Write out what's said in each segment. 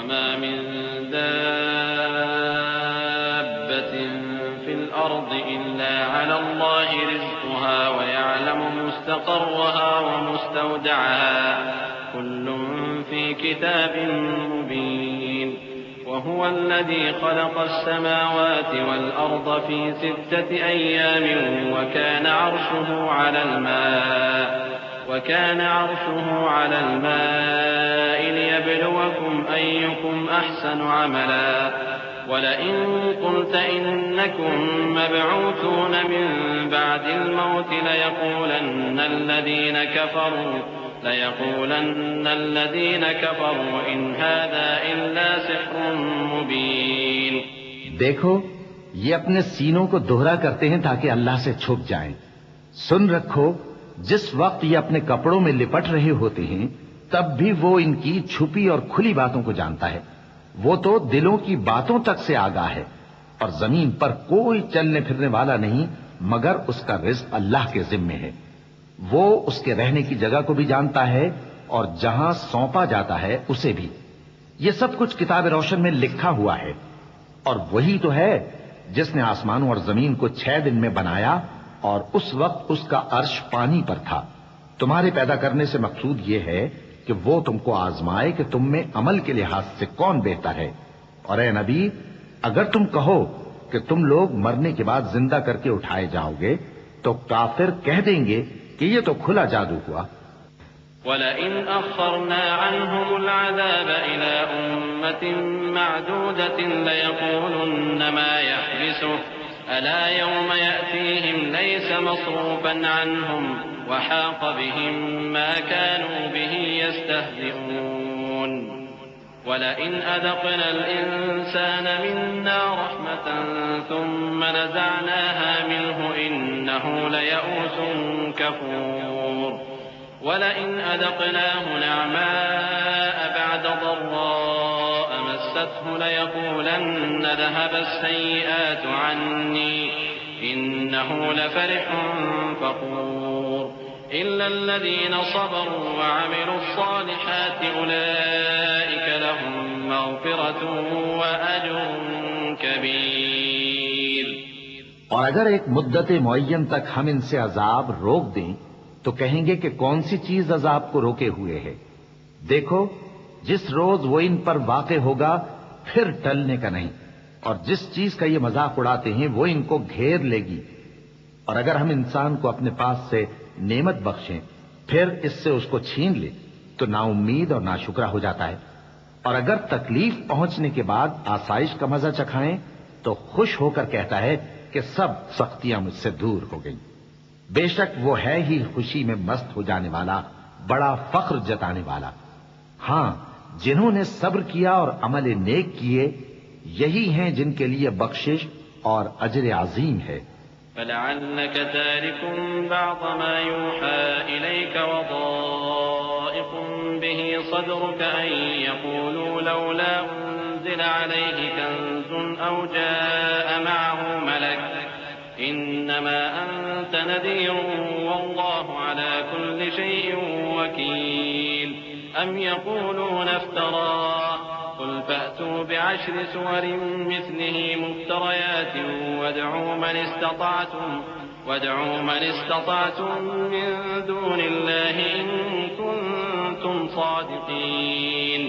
وما من دابة في الأرض إلا على الله رزقها ويعلم مستقرها ومستودعها كل في كتاب مبين وهو الذي خلق السماوات والأرض في 6 أيام وكان عرشه على الماء ليبلوكم أيكم أحسن عملا ولئن قلت إنكم مبعوثون من بعد الموت ليقولن الذين كفروا إن هذا إلا سحر مبين. دیکھو یہ اپنے سینوں کو دوہرا کرتے ہیں تاکہ اللہ سے چھپ جائیں. سن رکھو جس وقت یہ اپنے کپڑوں میں لپٹ رہے ہوتے ہیں تب بھی وہ ان کی چھپی اور کھلی باتوں کو جانتا ہے. وہ تو دلوں کی باتوں تک سے آگاہ ہے. اور زمین پر کوئی چلنے پھرنے والا نہیں مگر اس کا رزق اللہ کے ذمے ہے. وہ اس کے رہنے کی جگہ کو بھی جانتا ہے اور جہاں سونپا جاتا ہے اسے بھی. یہ سب کچھ کتاب روشن میں لکھا ہوا ہے. اور وہی تو ہے جس نے آسمانوں اور زمین کو 6 دن میں بنایا اور اس وقت اس کا عرش پانی پر تھا. تمہارے پیدا کرنے سے مقصود یہ ہے کہ وہ تم کو آزمائے کہ تم میں عمل کے لحاظ سے کون بہتر ہے. اور اے نبی اگر تم کہو کہ تم لوگ مرنے کے بعد زندہ کر کے اٹھائے جاؤ گے تو کافر کہہ دیں گے کہ یہ تو کھلا جادو ہوا. وَلَئِنْ أَخَّرْنَا عَنْهُمُ الْعَذَابَ إِلَىٰ أُمَّةٍ مَّعْدُودَةٍ لَيَقُولُنَّ مَا يَحْبِسُهُ أَلَا يَوْمَ يَأْتِيهِمْ لَيْسَ مَصْرُوفًا عَنْهُمْ وَحَاقَ بِهِم مَّا كَانُوا بِهِ يَسْتَهْزِئُونَ. وَلَئِنْ أَذَقْنَا الْإِنسَانَ مِنَّا رَحْمَةً ثُمَّ نَزَعْنَاهَا مِنْهُ إِنَّهُ لَيَئُوسٌ كَفُورٌ. وَلَئِنْ أَذَقْنَاهُ نَعْمَاءَ بَعْدَ ضَرَّاءَ مَسَّتْهُ لَيَقُولَنَّ ذَهَبَ السَّيِّئَاتُ عَنِّي إِنَّهُ لَفَرِحٌ فَخُورٌ. إِلَّا الَّذِينَ صَبَرُوا وَعَمِلُوا الصَّالِحَاتِ أُولَئِكَ لَهُم مَّغْفِرَةٌ وَأَجْرٌ كَبِيرٌ. اور اگر ایک مدت معین تک ہم ان سے عذاب روک دیں تو کہیں گے کہ کون سی چیز عذاب کو روکے ہوئے ہے. دیکھو جس روز وہ ان پر واقع ہوگا پھر ٹلنے کا نہیں. اور جس چیز کا یہ مذاق اڑاتے ہیں وہ ان کو گھیر لے گی. اور اگر ہم انسان کو اپنے پاس سے نعمت بخشیں پھر اس سے اس کو چھین لے تو نا امید اور ناشکرا ہو جاتا ہے. اور اگر تکلیف پہنچنے کے بعد آسائش کا مزہ چکھائیں تو خوش ہو کر کہتا ہے کہ سب سختیاں مجھ سے دور ہو گئیں. بے شک وہ ہے ہی خوشی میں مست ہو جانے والا بڑا فخر جتانے والا. ہاں جنہوں نے صبر کیا اور عمل نیک کیے یہی ہیں جن کے لیے بخشش اور اجر عظیم ہے. فَلَعَلَّكَ تَارِكٌ بَعْضَ مَا يُوحَىٰ إِلَيْكَ وَضَائِقٌ بِهِ صَدْرُكَ أَن يَقُولُوا لَوْلَا أُنزِلَ عَلَيْهِ كَنزٌ أَوْ جَاءَ مَعَهُ مَلَكٌ إِنَّمَا أَنتَ نَذِيرٌ وَاللَّهُ عَلَىٰ كُلِّ شَيْءٍ وَكِيلٌ. أَمْ يَقُولُونَ افْتَرَاهُ قُلْ فَأْتُوا بِعَشْرِ سُوَرٍ مِّثْلِهِ مُفْتَرَيَاتٍ وَادْعُوا مَنِ اسْتَطَعْتُم مِّن دُونِ اللَّهِ إِن كُنتُمْ صَادِقِينَ.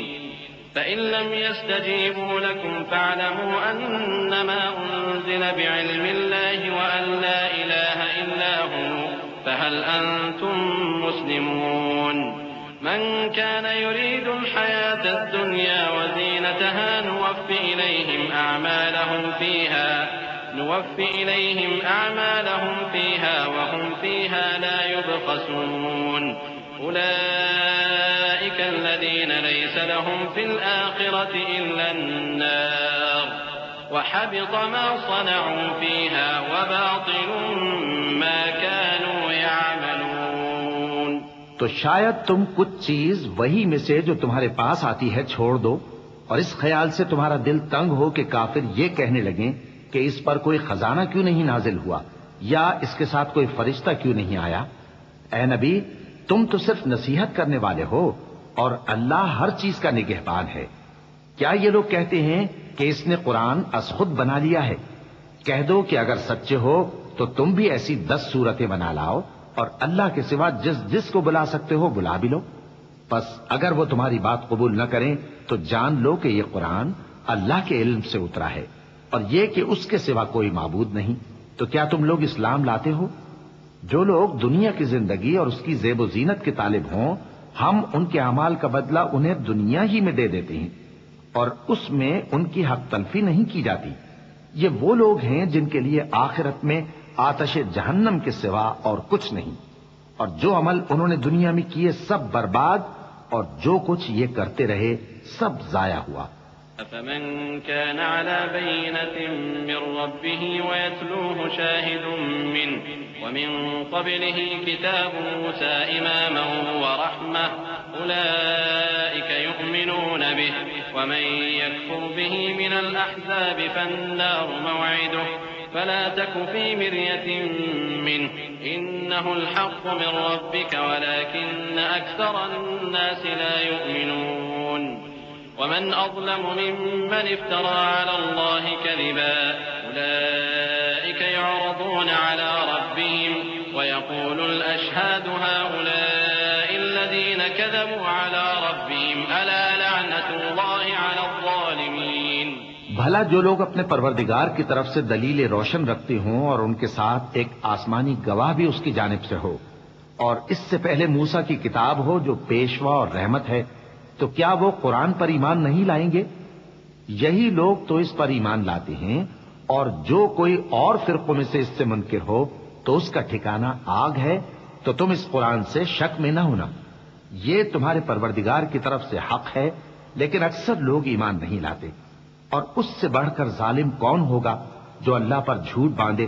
فَإِن لَّمْ يَسْتَجِيبُوا لَكُمْ فَاعْلَمُوا أَنَّمَا أُنزِلَ بِعِلْمِ اللَّهِ وَأَن لَّا إِلَٰهَ إِلَّا هُوَ فَهَلْ أَنتُم مُّسْلِمُونَ. من كان يريد الحياة الدنيا وزينتها نوفِ إليهم أعمالهم فيها وهم فيها لا يبخسون. أولئك الذين ليس لهم في الآخرة إلا النار وحبط ما صنعوا فيها وباطل ما كانوا يعملون. تو شاید تم کچھ چیز وہی میں سے جو تمہارے پاس آتی ہے چھوڑ دو اور اس خیال سے تمہارا دل تنگ ہو کہ کافر یہ کہنے لگیں کہ اس پر کوئی خزانہ کیوں نہیں نازل ہوا یا اس کے ساتھ کوئی فرشتہ کیوں نہیں آیا. اے نبی تم تو صرف نصیحت کرنے والے ہو اور اللہ ہر چیز کا نگہبان ہے. کیا یہ لوگ کہتے ہیں کہ اس نے قرآن از خود بنا لیا ہے؟ کہہ دو کہ اگر سچے ہو تو تم بھی ایسی 10 صورتیں بنا لاؤ اور اللہ کے سوا جس کو بلا سکتے ہو بلا بھی لو۔ پس اگر وہ تمہاری بات قبول نہ کریں تو جان لو کہ یہ قرآن اللہ کے علم سے اترا ہے، اور یہ کہ اس کے سوا کوئی معبود نہیں۔ تو کیا تم لوگ اسلام لاتے ہو؟ جو لوگ دنیا کی زندگی اور اس کی زیب و زینت کے طالب ہوں، ہم ان کے اعمال کا بدلہ انہیں دنیا ہی میں دے دیتے ہیں، اور اس میں ان کی حق تلفی نہیں کی جاتی۔ یہ وہ لوگ ہیں جن کے لیے آخرت میں آتش جہنم کے سوا اور کچھ نہیں، اور جو عمل انہوں نے دنیا میں کیے سب برباد، اور جو کچھ یہ کرتے رہے سب ضائع ہوا۔ أفمن كان على بينة من ربه ويتلوه شاهد منه ومن قبله كتاب موسى إماما ورحمة أولئك يؤمنون به ومن يكفر به من الأحزاب فالنار موعده فلا تك في مرية منه إنه الحق من ربك ولكن أكثر الناس لا يؤمنون ومن أظلم ممن افترى على الله كذبا أولئك يعرضون على ربهم ويقول الأشهاد هؤلاء الذين كذبوا على ربهم ألا لعنة الله على الظالمين۔ بھلا جو لوگ اپنے پروردگار کی طرف سے دلیل روشن رکھتے ہوں اور ان کے ساتھ ایک آسمانی گواہ بھی اس کی جانب سے ہو، اور اس سے پہلے موسیٰ کی کتاب ہو جو پیشوا اور رحمت ہے، تو کیا وہ قرآن پر ایمان نہیں لائیں گے؟ یہی لوگ تو اس پر ایمان لاتے ہیں، اور جو کوئی اور فرقوں میں سے اس سے منکر ہو تو اس کا ٹھکانہ آگ ہے۔ تو تم اس قرآن سے شک میں نہ ہونا، یہ تمہارے پروردگار کی طرف سے حق ہے، لیکن اکثر لوگ ایمان نہیں لاتے۔ اور اس سے بڑھ کر ظالم کون ہوگا جو اللہ پر جھوٹ باندھے؟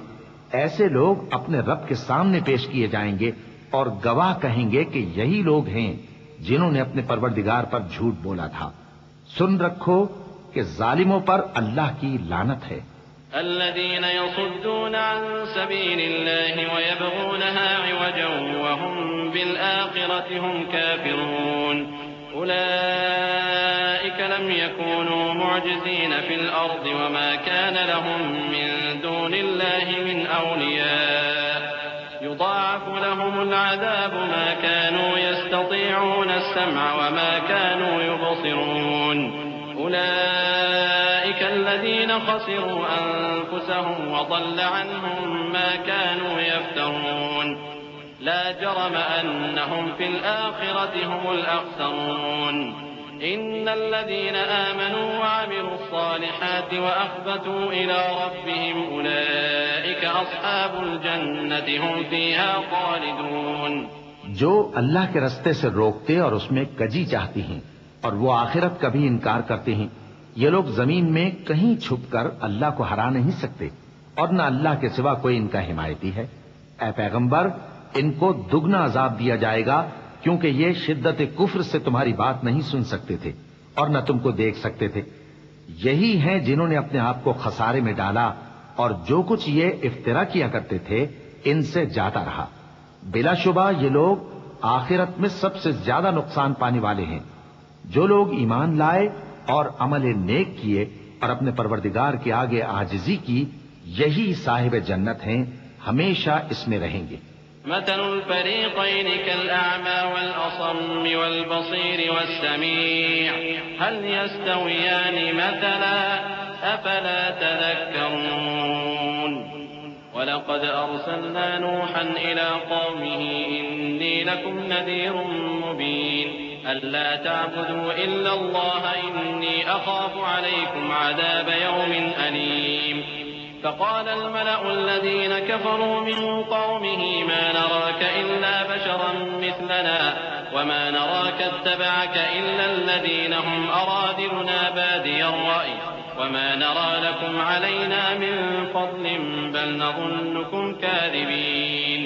ایسے لوگ اپنے رب کے سامنے پیش کیے جائیں گے اور گواہ کہیں گے کہ یہی لوگ ہیں جنہوں نے اپنے پروردگار پر جھوٹ بولا تھا۔ سن رکھو کہ ظالموں پر اللہ کی لعنت ہے۔ الذين يصدون عن سبيل الله ويبغونها عوجا وهم بالآخرة هم كافرون أولئك لم يكونوا معجزين في الأرض وما كان لهم من دون الله من أولياء يضاعف لهم العذاب ما كانوا يستطيعون السمع وما كانوا يبصرون أولئك الذين خسروا أنفسهم وضل عنهم ما كانوا يفترون لا جرم أنهم في الآخرة هم الأخسرون إن الذين آمنوا وعملوا الصالحات وأخبتوا إلى ربهم أولئك أصحاب الجنة هم فيها خالدون۔ جو اللہ کے رستے سے روکتے اور اس میں کجی چاہتی ہیں اور وہ آخرت کا بھی انکار کرتے ہیں، یہ لوگ زمین میں کہیں چھپ کر اللہ کو ہرا نہیں سکتے، اور نہ اللہ کے سوا کوئی ان کا حمایتی ہے۔ اے پیغمبر، ان کو دگنا عذاب دیا جائے گا، کیونکہ یہ شدت کفر سے تمہاری بات نہیں سن سکتے تھے اور نہ تم کو دیکھ سکتے تھے۔ یہی ہیں جنہوں نے اپنے آپ کو خسارے میں ڈالا، اور جو کچھ یہ افترا کیا کرتے تھے ان سے جاتا رہا۔ بلا شبہ یہ لوگ آخرت میں سب سے زیادہ نقصان پانے والے ہیں۔ جو لوگ ایمان لائے اور عمل نیک کیے اور اپنے پروردگار کے آگے عاجزی کی، یہی صاحب جنت ہیں، ہمیشہ اس میں رہیں گے۔ مثل الفريقين كالأعمى والأصم والبصير والسميع هل يستويان مثلا أفلا تذكرون ولقد أرسلنا نوحا إلى قومه إني لكم نذير مبين ألا تعبدوا إلا الله إني أخاف عليكم عذاب يوم أليم فقال الملأ الذين كفروا من قومه ما نراك إلا بشرا مثلنا وما نراك اتبعك إلا الذين هم أرادلنا بادي الرأي وما نرى لكم علينا من فضل بل نظنكم كاذبين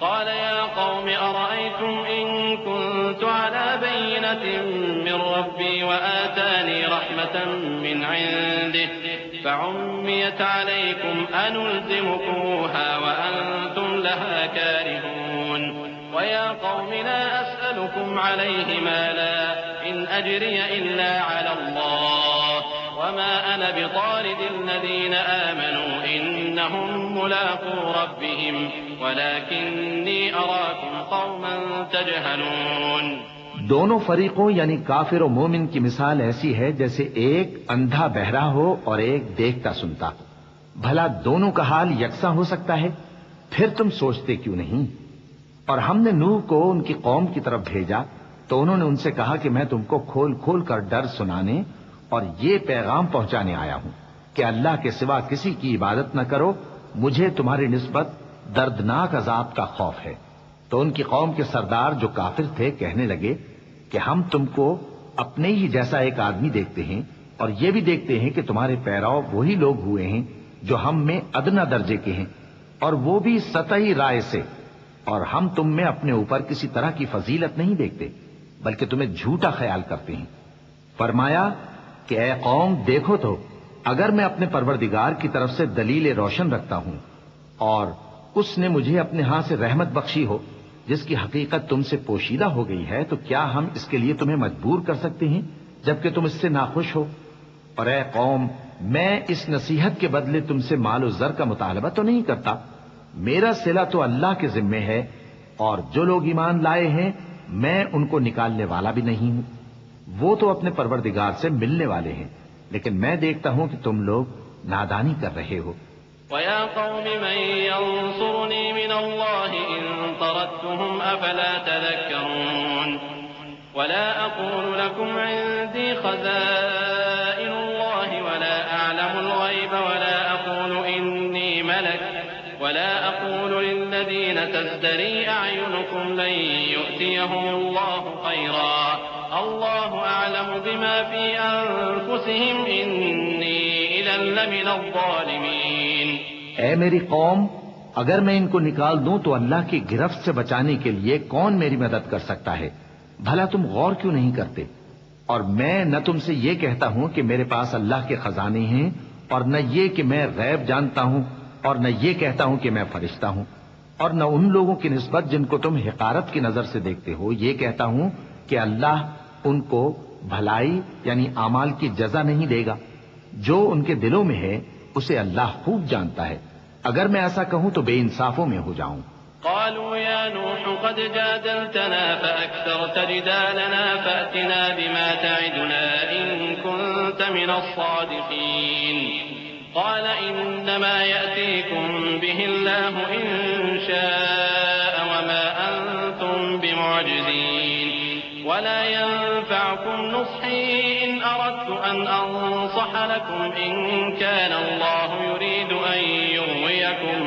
قال يا قوم أرأيتم إن كنت على بينة من ربي وآتاني رحمة من عنده فعميت عليكم أنلزمكموها وأنتم لها كارهون ويا قوم لا أسألكم عليه مالا إن أجري إلا على الله وما أنا بطارد الذين آمنوا إنهم ملاقو ربهم ولكني أراكم قوما تجهلون. دونوں فریقوں یعنی کافر و مومن کی مثال ایسی ہے جیسے ایک اندھا بہرا ہو اور ایک دیکھتا سنتا. بھلا دونوں کا حال یکساں ہو سکتا ہے؟ پھر تم سوچتے کیوں نہیں؟ اور ہم نے نوح کو ان کی قوم کی طرف بھیجا تو انہوں نے ان سے کہا کہ میں تم کو کھول کھول کر ڈر سنانے اور یہ پیغام پہنچانے آیا ہوں کہ اللہ کے سوا کسی کی عبادت نہ کرو، مجھے تمہاری نسبت دردناک عذاب کا خوف ہے. تو ان کی قوم کے سردار جو کافر تھے کہنے لگے کہ ہم تم کو اپنے ہی جیسا ایک آدمی دیکھتے ہیں اور یہ بھی دیکھتے ہیں کہ تمہارے پیراؤ وہی لوگ ہوئے ہیں جو ہم میں ادنا درجے کے ہیں، اور وہ بھی سطحی رائے سے، اور ہم تم میں اپنے اوپر کسی طرح کی فضیلت نہیں دیکھتے بلکہ تمہیں جھوٹا خیال کرتے ہیں. فرمایا کہ اے قوم دیکھو تو اگر میں اپنے پروردگار کی طرف سے دلیل روشن رکھتا ہوں اور اس نے مجھے اپنے ہاں سے رحمت بخشی ہو جس کی حقیقت تم سے پوشیدہ ہو گئی ہے، تو کیا ہم اس کے لیے تمہیں مجبور کر سکتے ہیں جبکہ تم اس سے ناخوش ہو؟ اور اے قوم میں اس نصیحت کے بدلے تم سے مال و زر کا مطالبہ تو نہیں کرتا، میرا صلہ تو اللہ کے ذمے ہے، اور جو لوگ ایمان لائے ہیں میں ان کو نکالنے والا بھی نہیں ہوں، وہ تو اپنے پروردگار سے ملنے والے ہیں، لیکن میں دیکھتا ہوں کہ تم لوگ نادانی کر رہے ہو. وَيَا قَوْمِ مَن يَنصُرُنِي مِنَ اللَّهِ إِن طَرَدتُّهُمْ أَفَلَا تَذَكَّرُونَ. وَلَا أَقُولُ لَكُمْ عِندِي خَزَائِنُ اللَّهِ وَلَا أَعْلَمُ الْغَيْبَ وَلَا أَقُولُ إِنِّي مَلَكٌ وَلَا أَقُولُ لِلَّذِينَ تَزْدَرِي أَعْيُنُكُمْ لَن يُؤْتِيَهُمُ اللَّهُ خَيْرًا الله أعلم بما في أنفسهم إني إذا لمن الظالمين. اے میری قوم اگر میں ان کو نکال دوں تو اللہ کی گرفت سے بچانے کے لیے کون میری مدد کر سکتا ہے؟ بھلا تم غور کیوں نہیں کرتے؟ اور میں نہ تم سے یہ کہتا ہوں کہ میرے پاس اللہ کے خزانے ہیں، اور نہ یہ کہ میں غیب جانتا ہوں، اور نہ یہ کہتا ہوں کہ میں فرشتہ ہوں، اور نہ ان لوگوں کی نسبت جن کو تم حقارت کی نظر سے دیکھتے ہو یہ کہتا ہوں کہ اللہ ان کو بھلائی یعنی اعمال کی جزا نہیں دے گا. جو ان کے دلوں میں ہے اسے اللہ خوب جانتا ہے. اگر میں ایسا کہوں تو بے انصافوں میں ہو جاؤں. قالوا يا نوح قد جادلتنا فأكثرت جدالنا فأتنا بما تعدنا إن كنت من الصادقين. قال إنما يأتيكم به الله إن شاء وما أنتم بمعجزين ولا ينفعكم نصحي إن أردت أن أنصح لكم إن كان الله يريد أن يغويكم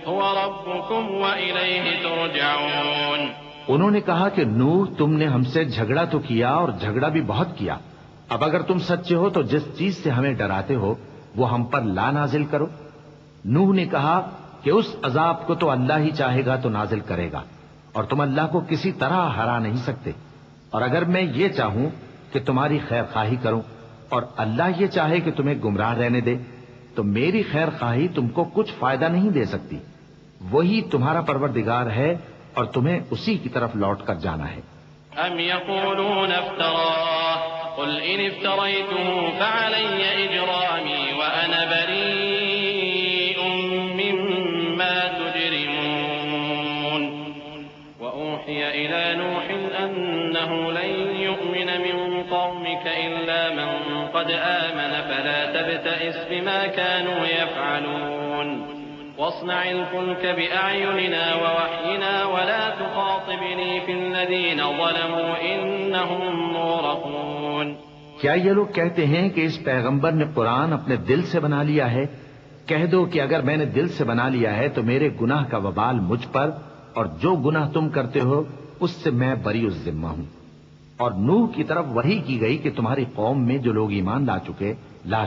هو ربكم وإليه ترجعون. انہوں نے کہا کہ نوح تم نے ہم سے جھگڑا تو کیا اور جھگڑا بھی بہت کیا، اب اگر تم سچے ہو تو جس چیز سے ہمیں ڈراتے ہو وہ ہم پر لا نازل کرو. نوح نے کہا کہ اس عذاب کو تو اللہ ہی چاہے گا تو نازل کرے گا، اور تم اللہ کو کسی طرح ہرا نہیں سکتے. اور اگر میں یہ چاہوں کہ تمہاری خیر خواہی کروں اور اللہ یہ چاہے کہ تمہیں گمراہ رہنے دے تو میری خیر خواہی تم کو کچھ فائدہ نہیں دے سکتی. وہی تمہارا پروردگار ہے اور تمہیں اسی کی طرف لوٹ کر جانا ہے. ام یقولون افتراه قل ان افتریته فعلی اجرامی وانا بریء مما تجرمون. وأوحي إلى نوح أنه لن يؤمن من قومك إلا من قد آمن فلا تبتئس بما كانوا يفعلون. واصنع الفلك بأعيننا ووحينا ولا تخاطبني في الذين ظلموا إنهم مغرقون. کیا یہ لوگ کہتے ہیں کہ اس پیغمبر نے قرآن اپنے دل سے بنا لیا ہے؟ کہہ دو کہ اگر میں نے دل سے بنا لیا ہے تو میرے گناہ کا وبال مجھ پر، اور جو گناہ تم کرتے ہو اس سے میں بری الذمہ ہوں. اور نوح کی طرف وحی کی گئی کہ تمہاری قوم میں جو لوگ ایمان لا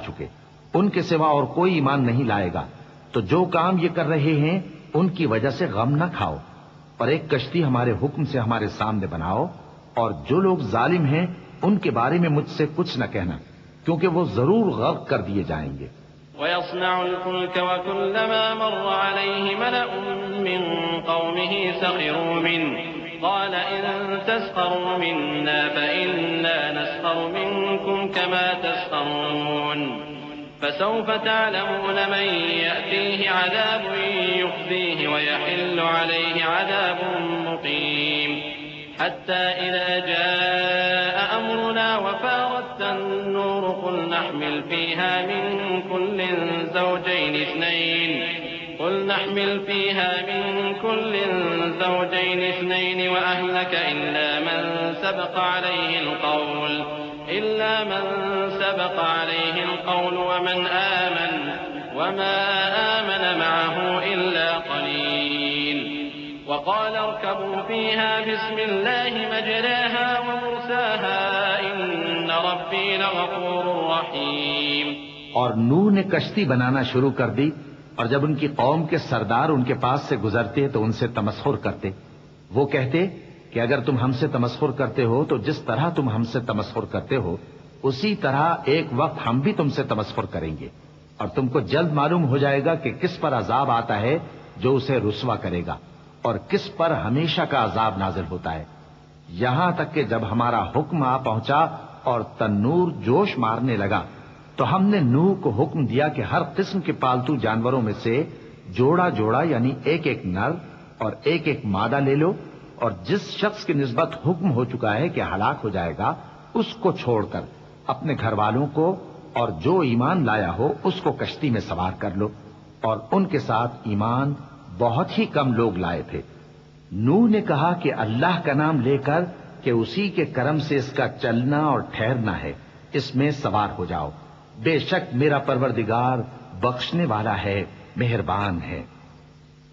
چکے ان کے سوا اور کوئی ایمان نہیں لائے گا، تو جو کام یہ کر رہے ہیں ان کی وجہ سے غم نہ کھاؤ، اور ایک کشتی ہمارے حکم سے ہمارے سامنے بناؤ، اور جو لوگ ظالم ہیں ان کے بارے میں مجھ سے کچھ نہ کہنا کیونکہ وہ ضرور غرق کر دیے جائیں گے. ويصنع الفلك وكلما مر عليه ملأ من قومه سخروا منه قال إن تسخروا منا فإنا نسخر منكم كما تسخرون. فسوف تعلمون من يأتيه عذاب يخزيه ويحل عليه عذاب مقيم حتى إذا جاء أمرنا وفارت النور قل نحمل فيها من كل زوجين اثنين وأهلك إلا من سبق عليه القول ومن آمن وما آمن معه إلا قليل وقال اركبوا فيها بسم الله مجراها ومرساها إن ربي لغفور رحيم. اور نوح نے کشتی بنانا شروع کر دی، اور جب ان کی قوم کے سردار ان کے پاس سے گزرتے تو ان سے تمسخر کرتے. وہ کہتے کہ اگر تم ہم سے تمسخر کرتے ہو تو جس طرح تم ہم سے تمسخر کرتے ہو اسی طرح ایک وقت ہم بھی تم سے تمسخر کریں گے، اور تم کو جلد معلوم ہو جائے گا کہ کس پر عذاب آتا ہے جو اسے رسوا کرے گا اور کس پر ہمیشہ کا عذاب نازل ہوتا ہے. یہاں تک کہ جب ہمارا حکم آ پہنچا اور تنور جوش مارنے لگا تو ہم نے نوح کو حکم دیا کہ ہر قسم کے پالتو جانوروں میں سے جوڑا جوڑا یعنی ایک ایک نر اور ایک ایک مادہ لے لو، اور جس شخص کی نسبت حکم ہو چکا ہے کہ ہلاک ہو جائے گا اس کو چھوڑ کر اپنے گھر والوں کو اور جو ایمان لایا ہو اس کو کشتی میں سوار کر لو. اور ان کے ساتھ ایمان بہت ہی کم لوگ لائے تھے. نوح نے کہا کہ اللہ کا نام لے کر کہ اسی کے کرم سے اس کا چلنا اور ٹھہرنا ہے، اس میں سوار ہو جاؤ. بے شک میرا پروردگار بخشنے والا ہے، مہربان ہے.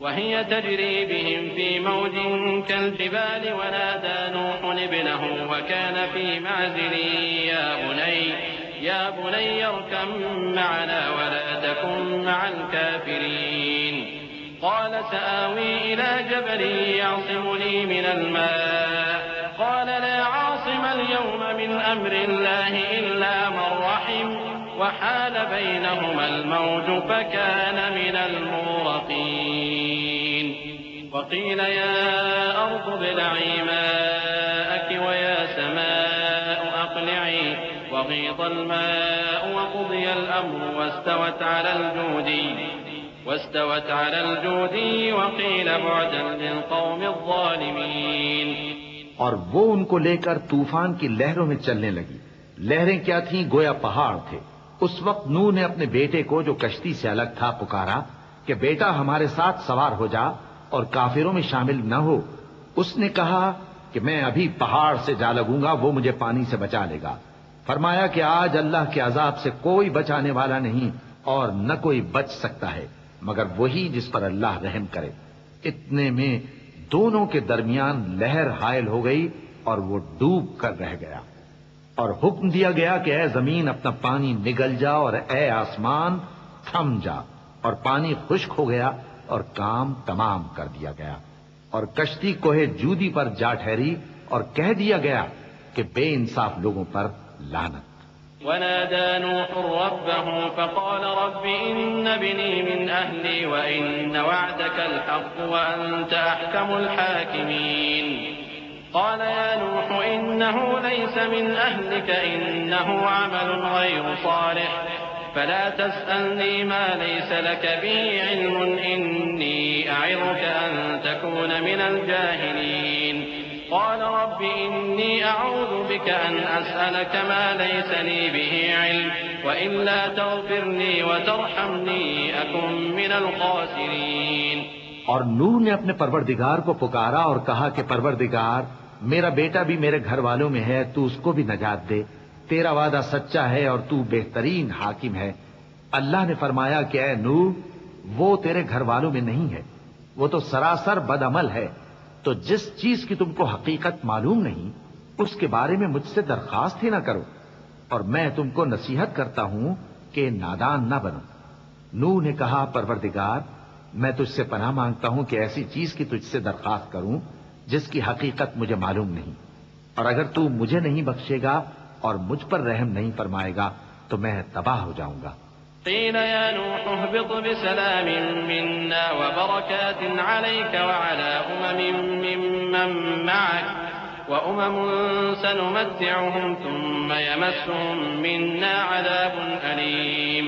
وهي تجري بهم في موج كالجبال ونادى نوح ابنه وكان في معزل يا بني اركب معنا ولا تكن مع الكافرين قال سآوي إلى جبل يعصمني من الماء قال لا عاصم اليوم من أمر الله إلا من رحم وحال بينهما الموج فكان من المغرقين. وقيل يا أرض ابلعي ماءك ويا سماء أقلعي وغيض الماء وقضي الأمر واستوت على الجودي وقيل بعدا للقوم الظالمين. اور وہ ان کو لے کر طوفان کی لہروں میں چلنے لگی. لہریں کیا تھیں؟ گویا پہاڑ تھے. اس وقت نوح نے اپنے بیٹے کو جو کشتی سے الگ تھا پکارا کہ بیٹا ہمارے ساتھ سوار ہو جا اور کافروں میں شامل نہ ہو. اس نے کہا کہ میں ابھی پہاڑ سے جا لگوں گا، وہ مجھے پانی سے بچا لے گا. فرمایا کہ آج اللہ کے عذاب سے کوئی بچانے والا نہیں اور نہ کوئی بچ سکتا ہے مگر وہی جس پر اللہ رحم کرے. اتنے میں دونوں کے درمیان لہر حائل ہو گئی اور وہ ڈوب کر رہ گیا. اور حکم دیا گیا کہ اے زمین اپنا پانی نگل جا اور اے آسمان تھم جا، اور پانی خشک ہو گیا اور کام تمام کر دیا گیا. اور کشتی کوہ جودی پر جا ٹھہری اور کہہ دیا گیا کہ بے انصاف لوگوں پر لعنت. ونادى نوح ربه فقال رب إن ابني من أهلي وإن وعدك الحق وأنت أحكم الحاكمين. قال يا نوح إنه ليس من أهلك إنه عمل غير صالح فلا تسألني ما ليس لك به علم إني أعظك أن تكون من الجاهلين. قال رب إني أعوذ بك أن أسألك ما ليس لي به علم وإلا تغفرني وترحمني أكن من الخاسرين. اور نوح نے اپنے پروردگار کو پکارا اور کہا کہ پروردگار میرا بیٹا بھی میرے گھر والوں میں ہے، تو اس کو بھی نجات دے. تیرا وعدہ سچا ہے اور تو بہترین حاکم ہے. اللہ نے فرمایا کہ اے نوح وہ تیرے گھر والوں میں نہیں ہے، وہ تو سراسر بد عمل ہے. تو جس چیز کی تم کو حقیقت معلوم نہیں اس کے بارے میں مجھ سے درخواست ہی نہ کرو، اور میں تم کو نصیحت کرتا ہوں کہ نادان نہ بنو. نوح نے کہا پروردگار میں تجھ سے پناہ مانگتا ہوں کہ ایسی چیز کی تجھ سے درخواست کروں جس کی حقیقت مجھے معلوم نہیں، اور اگر تو مجھے نہیں بخشے گا اور مجھ پر رحم نہیں فرمائے گا تو میں تباہ ہو جاؤں گا. قيل يا نوح اهبط بسلام منا وبركات عليك وعلى أمم ممن معك وأمم سنمتعهم ثم يمسهم منا عذاب أليم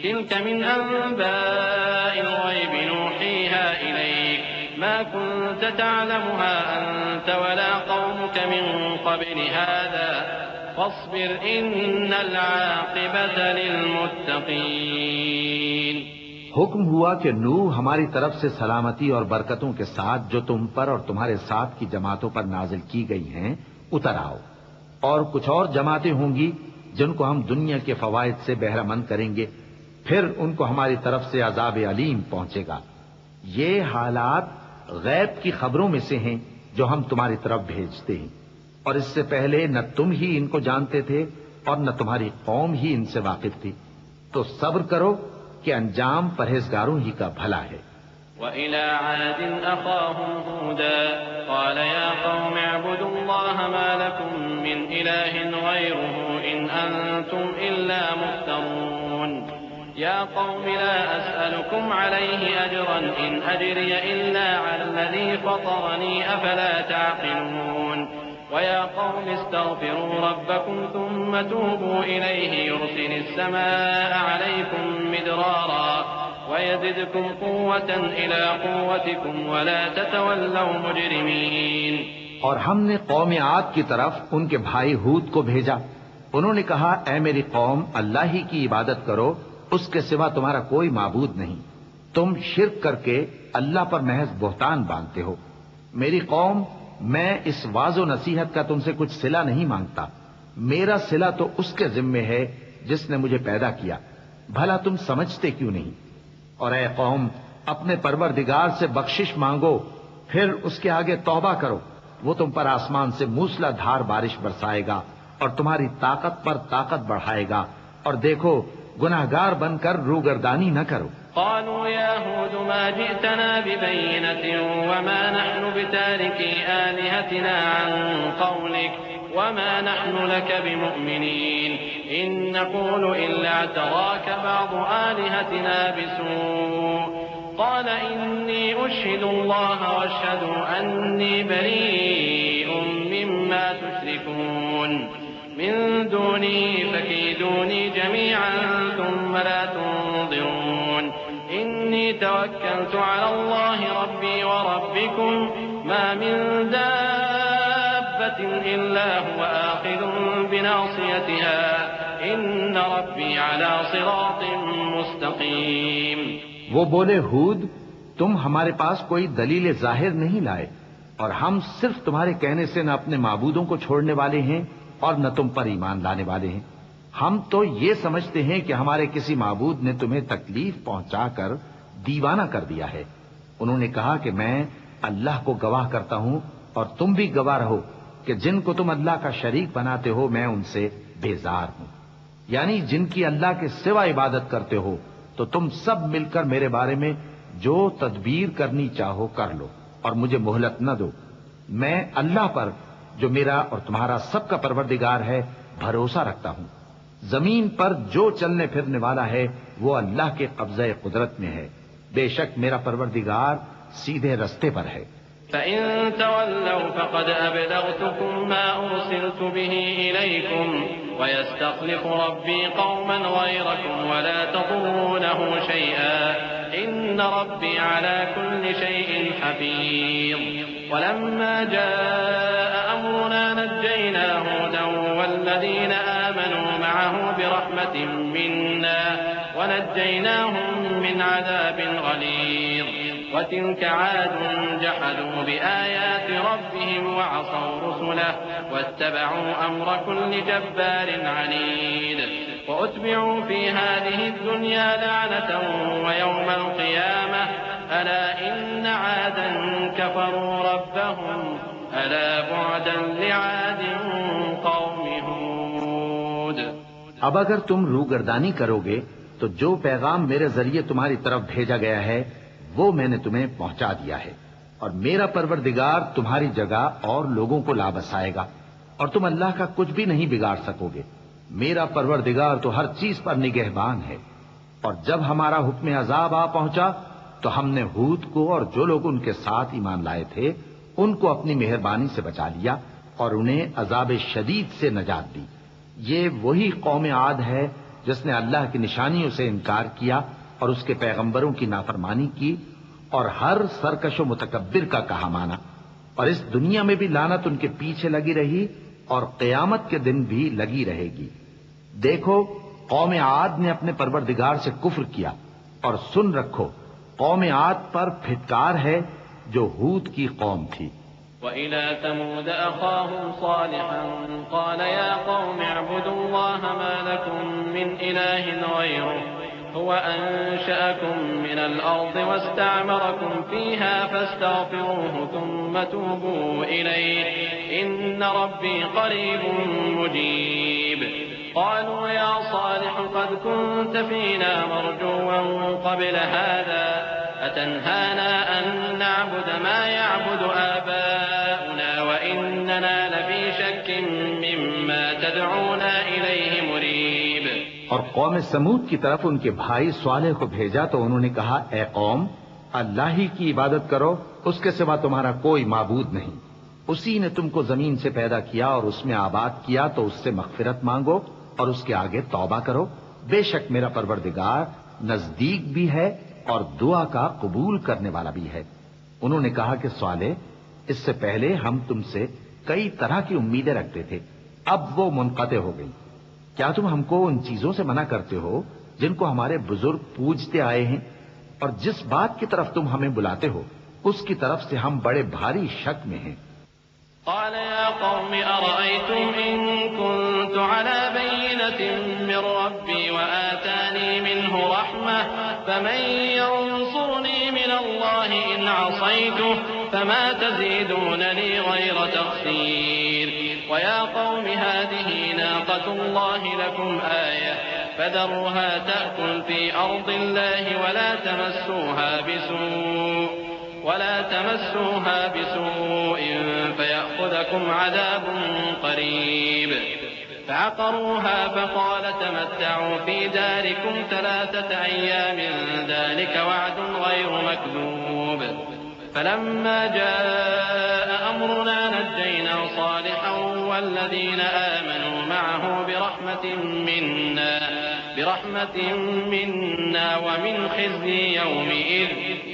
تلك من أنباء الغيب نوحيها إليك ما كنت تعلمها أنت ولا قومك من قبل هذا فاصبر إن العاقبة للمتقين. حکم ہوا کہ نوح ہماری طرف سے سلامتی اور برکتوں کے ساتھ جو تم پر اور تمہارے ساتھ کی جماعتوں پر نازل کی گئی ہیں اتر آؤ، اور کچھ اور جماعتیں ہوں گی جن کو ہم دنیا کے فوائد سے بہرہ مند کریں گے، پھر ان کو ہماری طرف سے عذاب علیم پہنچے گا. یہ حالات غیب کی خبروں میں سے ہیں جو ہم تمہاری طرف بھیجتے ہیں، اور اس سے پہلے نہ تم ہی ان کو جانتے تھے اور نہ تمہاری قوم ہی ان سے واقف تھی. تو صبر کرو کہ انجام پرہیزگاروں ہی کا بھلا ہے. وَإِلَى عَادٍ أَخَاهُمْ هُودًا قَالَ يَا قَوْمِ اعْبُدُوا اللَّهَ مَا لَكُمْ مِنْ إِلَٰهٍ غَيْرُهُ إِنْ أَنْتُمْ إِلَّا مُفْتَرُونَ. يَا قَوْمِ لَا أَسْأَلُكُمْ عَلَيْهِ أَجْرًا إِنْ أَجْرِيَ إِلَّا عَلَى الَّذِي فَطَرَنِي أَفَلَا تَعْقِلُونَ. وَيَا قَوْمِ اسْتَغْفِرُوا رَبَّكُمْ ثُمَّ تُوبُوا إِلَيْهِ يُرْسِلِ السَّمَاءَ عَلَيْكُمْ مِدْرَارًا وَيَزِدْكُمْ قُوَّةً إِلَىٰ قُوَّتِكُمْ وَلَا تَتَوَلَّوْا مُجْرِمِينَ. اور ہم نے قوم عاد کی طرف ان کے بھائی ہود کو بھیجا. انہوں نے کہا اے میری قوم اللہ ہی کی عبادت کرو، اس کے سوا تمہارا کوئی معبود نہیں. تم شرک کر کے اللہ پر محض بہتان باندھتے ہو. میری قوم میں اس واعظ و نصیحت کا تم سے کچھ صلہ نہیں مانگتا، میرا صلہ تو اس کے ذمے ہے جس نے مجھے پیدا کیا. بھلا تم سمجھتے کیوں نہیں؟ اور اے قوم اپنے پروردگار سے بخشش مانگو، پھر اس کے آگے توبہ کرو، وہ تم پر آسمان سے موسلا دھار بارش برسائے گا اور تمہاری طاقت پر طاقت بڑھائے گا، اور دیکھو گناہگار بن کر روگردانی نہ کرو. قالوا يا هود ما جئتنا ببينة وما نحن بتاركي آلهتنا عن قولك وما نحن لك بمؤمنين إن نقول إلا اعتراك بعض آلهتنا بسوء قال إني أشهد الله واشهدوا أني بريء مما تشركون من دوني فكيدوني جميعا ثم لا تنظرون إني توكلت على الله ربي وربكم ما من دابة إلا هو آخذ بناصيتها إن ربي على صراط مستقيم. وہ بولے ہود تم ہمارے پاس کوئی دلیل ظاہر نہیں لائے، اور ہم صرف تمہارے کہنے سے نہ اپنے معبودوں کو چھوڑنے والے ہیں اور نہ تم پر ایمان لانے والے ہیں. ہم تو یہ سمجھتے ہیں کہ ہمارے کسی معبود نے تمہیں تکلیف پہنچا کر دیوانہ کر دیا ہے. انہوں نے کہا کہ میں اللہ کو گواہ کرتا ہوں اور تم بھی گواہ رہو کہ جن کو تم اللہ کا شریک بناتے ہو میں ان سے بیزار ہوں. یعنی جن کی اللہ کے سوا عبادت کرتے ہو تو تم سب مل کر میرے بارے میں جو تدبیر کرنی چاہو کر لو اور مجھے مہلت نہ دو. میں اللہ پر جو میرا اور تمہارا سب کا پروردگار ہے بھروسہ رکھتا ہوں. زمین پر جو چلنے پھرنے والا ہے وہ اللہ کے قبضہ قدرت میں ہے. بے شک میرا پروردگار سیدھے رستے پر ہے. فَإِن تَوَلَّوْا فَقَدْ أَبْلَغْتُكُم مَّا أُرْسِلْتُ بِهِ إِلَيْكُمْ وَيَسْتَخْلِفُ رَبِّي قَوْمًا غَيْرَكُمْ وَلَا تَضُرُّونَهُ شَيْئًا إِنَّ رَبِّي عَلَى كُلِّ شَيْءٍ حَفِيظٌ. وَلَمَّا جَاءَ أَمْرُنَا نَجَّيْنَا هُودًا وَالَّذِينَ آمَنُوا مَعَهُ بِرَحْمَةٍ مِّنَّا وَنَجَّيْنَاهُم مِّنْ عَذَابٍ غَلِيظٍ. وَتِلْكَ عَادٌ جَحَدُوا بِآيَاتِ رَبِّهِمْ وَعَصَوْا رُسُلَهُ وَاتَّبَعُوا أَمْرَ كُلِّ جَبَّارٍ عَنِيدٍ. وَأُتْبِعُوا فِي هَٰذِهِ الدُّنْيَا لَعْنَةً وَيَوْمَ الْقِيَامَةِ أَلَا إِنَّ عَادًا كَفَرُوا رَبَّهُمْ أَلَا بُعْدًا لِعَادٍ قَوْمِ هُودٍ. اب اگر تم روگردانی کرو گے تو جو پیغام میرے ذریعے تمہاری طرف بھیجا گیا ہے وہ میں نے تمہیں پہنچا دیا ہے، اور میرا پروردگار تمہاری جگہ اور لوگوں کو لا بسائے گا، اور تم اللہ کا کچھ بھی نہیں بگاڑ سکو گے. میرا پروردگار تو ہر چیز پر نگہبان ہے. اور جب ہمارا حکم عذاب آ پہنچا تو ہم نے ہود کو اور جو لوگ ان کے ساتھ ایمان لائے تھے ان کو اپنی مہربانی سے بچا لیا، اور انہیں عذاب شدید سے نجات دی۔ یہ وہی قوم عاد ہے جس نے اللہ کی نشانیوں سے انکار کیا اور اس کے پیغمبروں کی نافرمانی کی اور ہر سرکش و متکبر کا کہا مانا، اور اس دنیا میں بھی لعنت ان کے پیچھے لگی رہی اور قیامت کے دن بھی لگی رہے گی۔ دیکھو قوم عاد نے اپنے پروردگار سے کفر کیا، اور سن رکھو قوم عاد پر پھٹکار ہے جو ہود کی قوم تھی۔ وَإِلَى ثَمُودَ أَخَاهُمْ صَالِحًا قَالَ يَا قَوْمِ اعْبُدُوا اللَّهَ مَا لَكُمْ مِنْ إِلَٰهٍ غَيْرُهُ هُوَ أَنشَأَكُم مِّنَ الْأَرْضِ وَاسْتَعْمَرَكُمْ فِيهَا فَاسْتَغْفِرُوهُ ثُمَّ تُوبُوا إِلَيْهِ إِنَّ رَبِّي قَرِيبٌ مُّجِيبٌ قالوا يا صالح قد كنت فينا مرجوا قبل هذا أتنهانا أن نعبد ما يعبد آباؤنا وإننا لفي شك مما تدعونا إليه مريب۔ اور قوم سمود کی طرف ان کے بھائی صالح کو بھیجا تو انہوں نے کہا، اے قوم، اللہ ہی کی عبادت کرو، اس کے سوا تمہارا کوئی معبود نہیں۔ اسی نے تم کو زمین سے پیدا کیا اور اس میں آباد کیا، تو اس سے مغفرت مانگو اور اس کے آگے توبہ کرو، بے شک میرا پروردگار نزدیک بھی ہے اور دعا کا قبول کرنے والا بھی ہے۔ انہوں نے کہا کہ صالح، اس سے پہلے ہم تم سے کئی طرح کی امیدیں رکھتے تھے، اب وہ منقطع ہو گئی۔ کیا تم ہم کو ان چیزوں سے منع کرتے ہو جن کو ہمارے بزرگ پوجتے آئے ہیں؟ اور جس بات کی طرف تم ہمیں بلاتے ہو اس کی طرف سے ہم بڑے بھاری شک میں ہیں۔ قال يا قوم أرأيتم إن كنت على بينة من ربي وآتاني منه رحمة فمن ينصرني من الله إن عصيته فما تزيدونني غير تخسير ويا قوم هذه ناقة الله لكم آية فذروها تأكل في أرض الله ولا تمسوها بسوء فيأخذكم عذاب قريب فعقروها فقال تمتعوا في داركم 3 أيام ذلك وعد غير مكذوب فلما جاء أمرنا نجينا صالحا والذين آمنوا معه برحمة منا ومن خزي يومئذ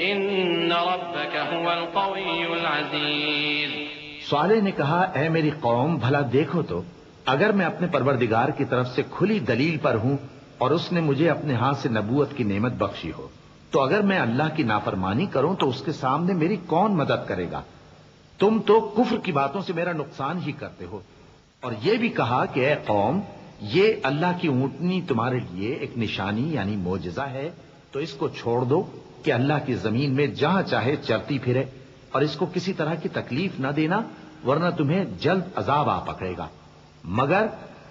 إن ربك هو القوي العزيز۔ صالح نے کہا، اے میری قوم، بھلا دیکھو تو اگر میں اپنے پروردگار کی طرف سے کھلی دلیل پر ہوں اور اس نے مجھے اپنے ہاتھ سے نبوت کی نعمت بخشی ہو، تو اگر میں اللہ کی نافرمانی کروں تو اس کے سامنے میری کون مدد کرے گا؟ تم تو کفر کی باتوں سے میرا نقصان ہی کرتے ہو۔ اور یہ بھی کہا کہ اے قوم، یہ اللہ کی اونٹنی تمہارے لیے ایک نشانی یعنی معجزہ ہے، تو اس کو چھوڑ دو کہ اللہ کی زمین میں جہاں چاہے چرتی پھرے، اور اس کو کسی طرح کی تکلیف نہ دینا ورنہ تمہیں جلد عذاب آ پکڑے گا۔ مگر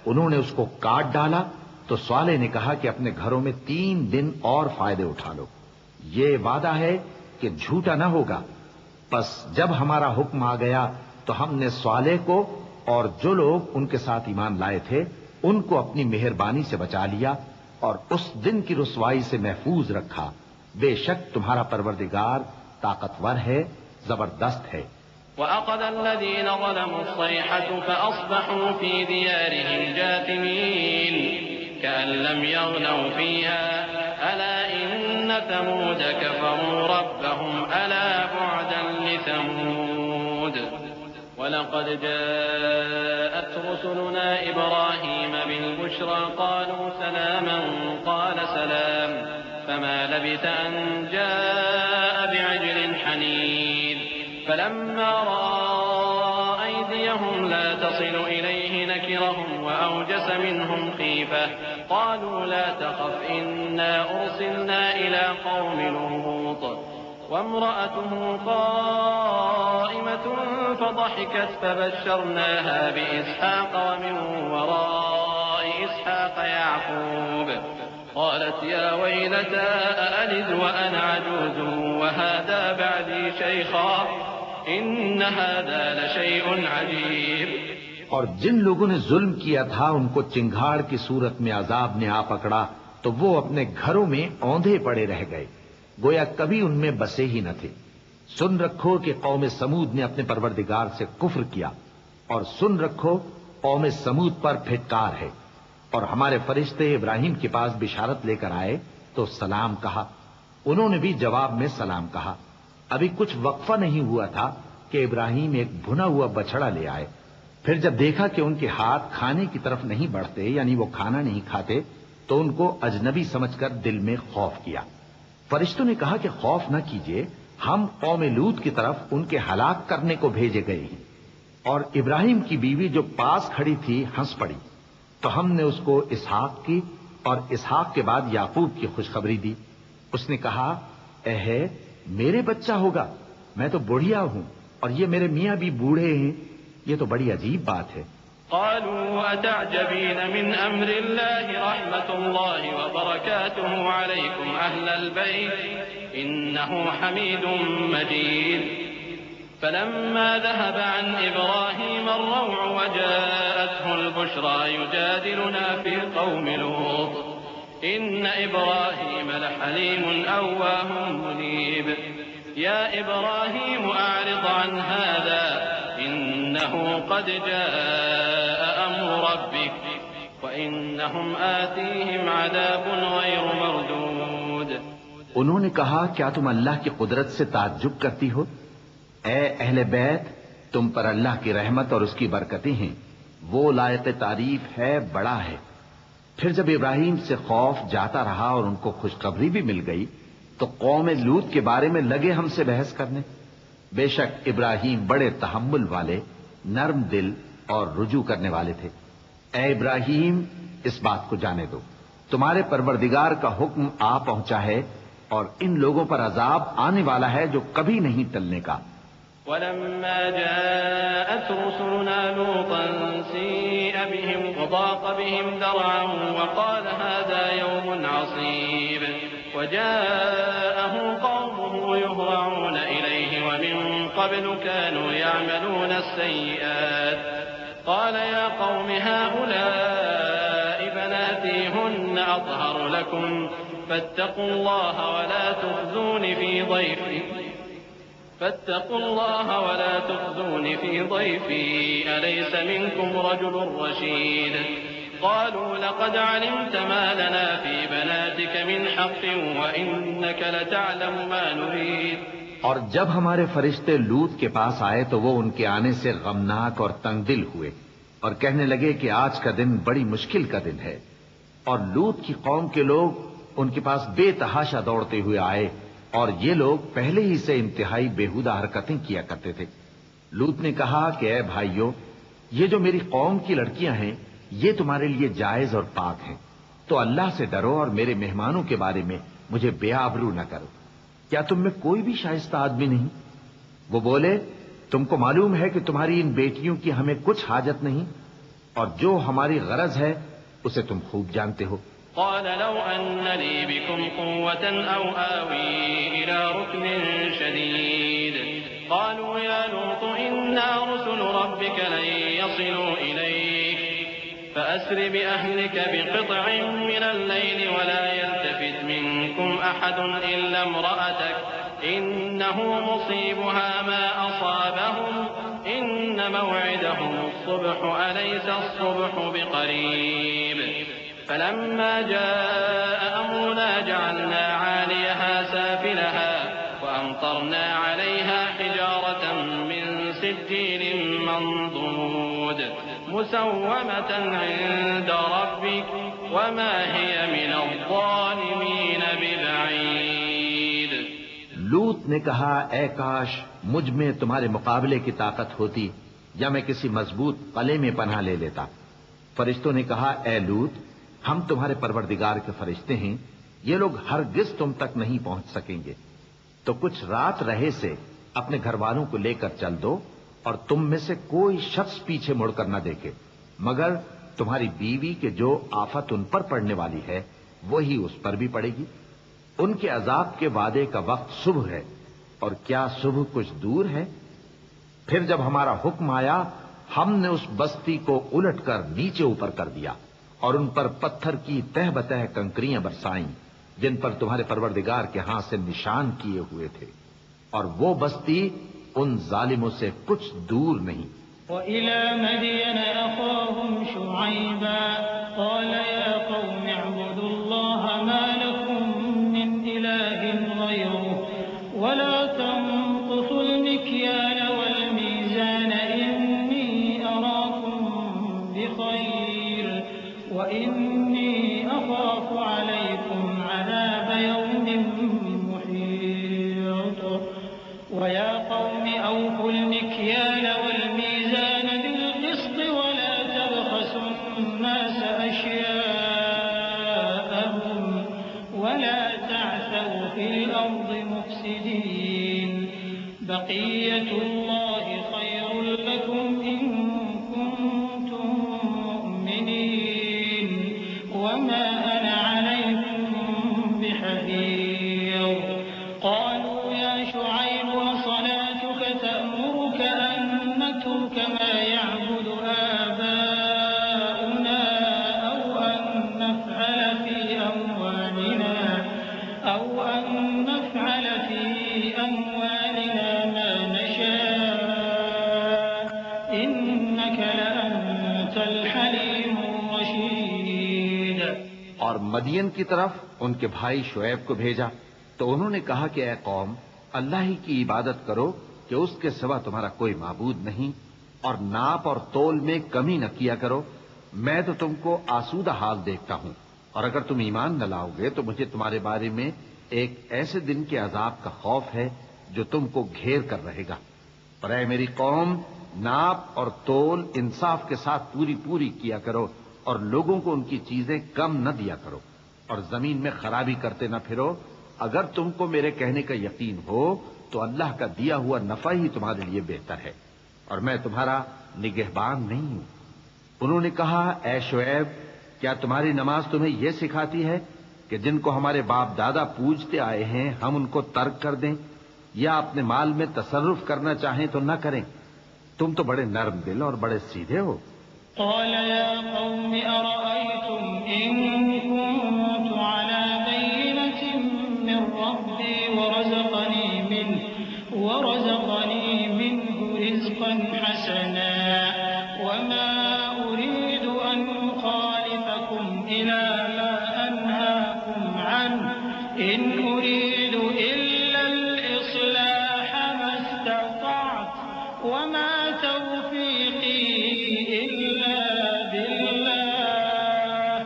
انہوں نے اس کو کاٹ ڈالا تو صالح نے کہا کہ اپنے گھروں میں 3 دن اور فائدے اٹھا لو، یہ وعدہ ہے کہ جھوٹا نہ ہوگا۔ پس جب ہمارا حکم آ گیا تو ہم نے صالح کو اور جو لوگ ان کے ساتھ ایمان لائے تھے ان کو اپنی مہربانی سے بچا لیا اور اس دن کی رسوائی سے محفوظ رکھا۔ بے شک تمہارا پروردگار طاقتور ہے، زبردست ہے۔ وَأَخَذَ الَّذِينَ ظَلَمُوا الصَّيْحَةُ فَأَصْبَحُوا فِي دِيَارِهِمْ جَاثِمِينَ كَأَن لَّمْ يَغْنَوْا فِيهَا أَلَا إِنَّ ثَمُودَ كَفَرُوا رَبَّهُمْ أَلَا بُعْدًا لِّثَمُودَ وَلَقَدْ جَاءَتْ رُسُلُنَا إِبْرَاهِيمَ بِالْبُشْرَىٰ قَالُوا سَلَامًا قَالَ سَلَامٌ فَمَا لَبِثَ أَن جَاءَ بِعِجْلٍ حَنِيذٍ فَلَمَّا رَأَىٰ أَيْدِيَهُمْ لَا تَصِلُ إِلَيْهِ نَكِرَهُمْ وَأَوْجَسَ مِنْهُمْ خِيفَةً قَالُوا لَا تَخَفْ إِنَّا أُرْسِلْنَا إِلَىٰ قَوْمِ لُوطٍ وَامْرَأَتُهُ قَائِمَةٌ فَضَحِكَتْ فَبَشَّرْنَاهَا بِإِسْحَاقَ وَمِن وَرَاءِ إِسْحَاقَ يَعْقُوبَ قالت يا ويلتى أألد وأنا عجوز وهذا بعدي شيخا إن هذا لشيء عجيب۔ اور جن لوگوں نے ظلم کیا تھا ان کو چنگھاڑ کی صورت میں عذاب نے آ پکڑا تو وہ اپنے گھروں میں اوندھے پڑے رہ گئے، گویا کبھی ان میں بسے ہی نہ تھے۔ سن رکھو کہ قوم سمود نے اپنے پروردگار سے کفر کیا اور سن رکھو قوم سمود پر پھٹکار ہے، اور ہمارے فرشتے ابراہیم کے پاس بشارت لے کر آئے تو سلام کہا، انہوں نے بھی جواب میں سلام کہا۔ ابھی کچھ وقفہ نہیں ہوا تھا کہ ابراہیم ایک بھنا ہوا بچڑا لے آئے۔ پھر جب دیکھا کہ ان کے ہاتھ کھانے کی طرف نہیں بڑھتے، یعنی وہ کھانا نہیں کھاتے، تو ان کو اجنبی سمجھ کر دل میں خوف کیا۔ فرشتوں نے کہا کہ خوف نہ کیجیے، ہم قوم لوط کی طرف ان کے ہلاک کرنے کو بھیجے گئے ہیں۔ اور ابراہیم کی بیوی جو پاس کھڑی تھی ہنس پڑی، تو ہم نے اس کو اسحاق کی اور اسحاق کے بعد یعقوب کی خوشخبری دی۔ اس نے کہا، اے میرے بچہ ہوگا، میں تو بڑھیا ہوں اور یہ میرے میاں بھی بوڑھے ہیں، یہ تو بڑی عجیب بات ہے۔ قالوا أتعجبين من أمر الله رحمة الله وبركاته عليكم أهل البيت إنه حميد مجيد فلما ذهب عن إبراهيم الروع وجاءته البشرى يجادلنا في قوم لوط إن إبراهيم لحليم أواه منيب يا إبراهيم أعرض عن هذا إنه قد جاء أمر ربك وإنهم آتيهم عذاب غير مردود۔ انہوں نے کہا، کیا تم اللہ کی قدرت سے تعجب کرتی ہو؟ اے اہل بیت، تم پر اللہ کی رحمت اور اس کی برکتیں ہیں، وہ لائق تعریف ہے، بڑا ہے۔ پھر جب ابراہیم سے خوف جاتا رہا اور ان کو خوشخبری بھی مل گئی تو قوم لوط کے بارے میں لگے ہم سے بحث کرنے۔ بے شک ابراہیم بڑے تحمل والے، نرم دل اور رجوع کرنے والے تھے۔ اے ابراہیم، اس بات کو جانے دو، تمہارے پروردگار کا حکم آ پہنچا ہے اور ان لوگوں پر عذاب آنے والا ہے جو کبھی نہیں ٹلنے کا۔ ولما جاءت رسلنا لوطا سيء بهم وضاق بهم ذرعا وقال هذا يوم عصيب وجاءه قومه يهرعون إليه ومن قبل كانوا يعملون السيئات قال يا قوم هؤلاء بناتي هن أطهر لكم فاتقوا الله ولا تخزون في ضيفي أليس منكم رجل رشيد قالوا لقد علمت ما لنا في بناتك من حق وإنك لتعلم ما نريد۔ اور جب ہمارے فرشتے لوط کے پاس آئے تو وہ ان کے آنے سے غمناک اور تنگ دل ہوئے اور کہنے لگے کہ آج کا دن بڑی مشکل کا دن ہے۔ اور لوط کی قوم کے لوگ ان کے پاس بے تحاشا دوڑتے ہوئے آئے اور یہ لوگ پہلے ہی سے انتہائی بےہودہ حرکتیں کیا کرتے تھے۔ لوط نے کہا کہ اے بھائیو، یہ جو میری قوم کی لڑکیاں ہیں یہ تمہارے لیے جائز اور پاک ہیں، تو اللہ سے ڈرو اور میرے مہمانوں کے بارے میں مجھے بے آبرو نہ کرو۔ کیا تم میں کوئی بھی شائستہ آدمی نہیں؟ وہ بولے، تم کو معلوم ہے کہ تمہاری ان بیٹیوں کی ہمیں کچھ حاجت نہیں، اور جو ہماری غرض ہے اسے تم خوب جانتے ہو۔ قال لو أن لي بكم قوة أو آوي إلى ركن شديد قالوا يا لوط إنا رسل ربك لن يصلوا إليك فأسر بأهلك بقطع من الليل ولا يلتفت منكم أحد إلا امرأتك إنه مصيبها ما أصابهم إن موعدهم الصبح أليس الصبح بقريب فلما جاء أمرنا جعلنا عاليها سافلها وأمطرنا عليها حجارة من سجيل منضود مسومة عند ربك وما هي من الظالمين ببعيد۔ لوط نے کہا، اے کاش مجھ میں تمہارے مقابلے کی طاقت ہوتی یا میں کسی مضبوط قلعے میں پناہ لے لیتا۔ فرشتوں نے کہا، اے لوط، ہم تمہارے پروردگار کے فرشتے ہیں، یہ لوگ ہرگز تم تک نہیں پہنچ سکیں گے، تو کچھ رات رہے سے اپنے گھر والوں کو لے کر چل دو اور تم میں سے کوئی شخص پیچھے مڑ کر نہ دیکھے مگر تمہاری بیوی کے جو آفت ان پر پڑنے والی ہے وہی اس پر بھی پڑے گی۔ ان کے عذاب کے وعدے کا وقت صبح ہے، اور کیا صبح کچھ دور ہے؟ پھر جب ہمارا حکم آیا ہم نے اس بستی کو الٹ کر نیچے اوپر کر دیا اور ان پر پتھر کی تہ بتہ کنکریاں برسائیں جن پر تمہارے پروردگار کے ہاں سے نشان کیے ہوئے تھے، اور وہ بستی ان ظالموں سے کچھ دور نہیں۔ وإلى مدين أخاهم شعيبا قال يا قوم اعبدوا الله ما لكم من إله غيره ولا تنقصوا المكيال والميزان إني أراكم بخير وإني أخاف عليكم عذاب يوم محيط ويا قوم أوفوا المكيال والميزان بالقسط ولا تبخسوا الناس أشياءهم ولا تعثوا في الأرض مفسدين بقية الله خير لكم إن كنتم مؤمنين وما أنا عليكم بحفيظ قالوا يا شعيب وصلاتك تأمرك أن نترك ما يعبد آباؤنا أو أن نفعل في أموالنا ما نشاء إنك لأنت الحليم الرشيد. اور مدین کی طرف ان کے بھائی شعیب کو بھیجا تو انہوں نے کہا کہ اے قوم اللہ ہی کی عبادت کرو کہ اس کے سوا تمہارا کوئی معبود نہیں اور ناپ اور تول میں کمی نہ کیا کرو. میں تو تم کو آسودہ حال دیکھتا ہوں اور اگر تم ایمان نہ لاؤ گے تو مجھے تمہارے بارے میں ایک ایسے دن کے عذاب کا خوف ہے جو تم کو گھیر کر رہے گا. پر اے میری قوم ناپ اور تول انصاف کے ساتھ پوری کیا کرو اور لوگوں کو ان کی چیزیں کم نہ دیا کرو اور زمین میں خرابی کرتے نہ پھرو. اگر تم کو میرے کہنے کا یقین ہو تو اللہ کا دیا ہوا نفع ہی تمہارے لیے بہتر ہے اور میں تمہارا نگہبان نہیں ہوں. انہوں نے کہا اے شعیب کیا تمہاری نماز تمہیں یہ سکھاتی ہے کہ جن کو ہمارے باپ دادا پوجتے آئے ہیں ہم ان کو ترک کر دیں یا اپنے مال میں تصرف کرنا چاہیں تو نہ کریں؟ تم تو بڑے نرم دل اور بڑے سیدھے ہو. قال يا قوم أرأيتم إن كنت على بينة من ربي ورزقني منه رزقا حسنا وما أريد أن أخالفكم إلى ما أنهاكم عنه إن أريد إلا الإصلاح ما استطعت وما توفيقي إلا بالله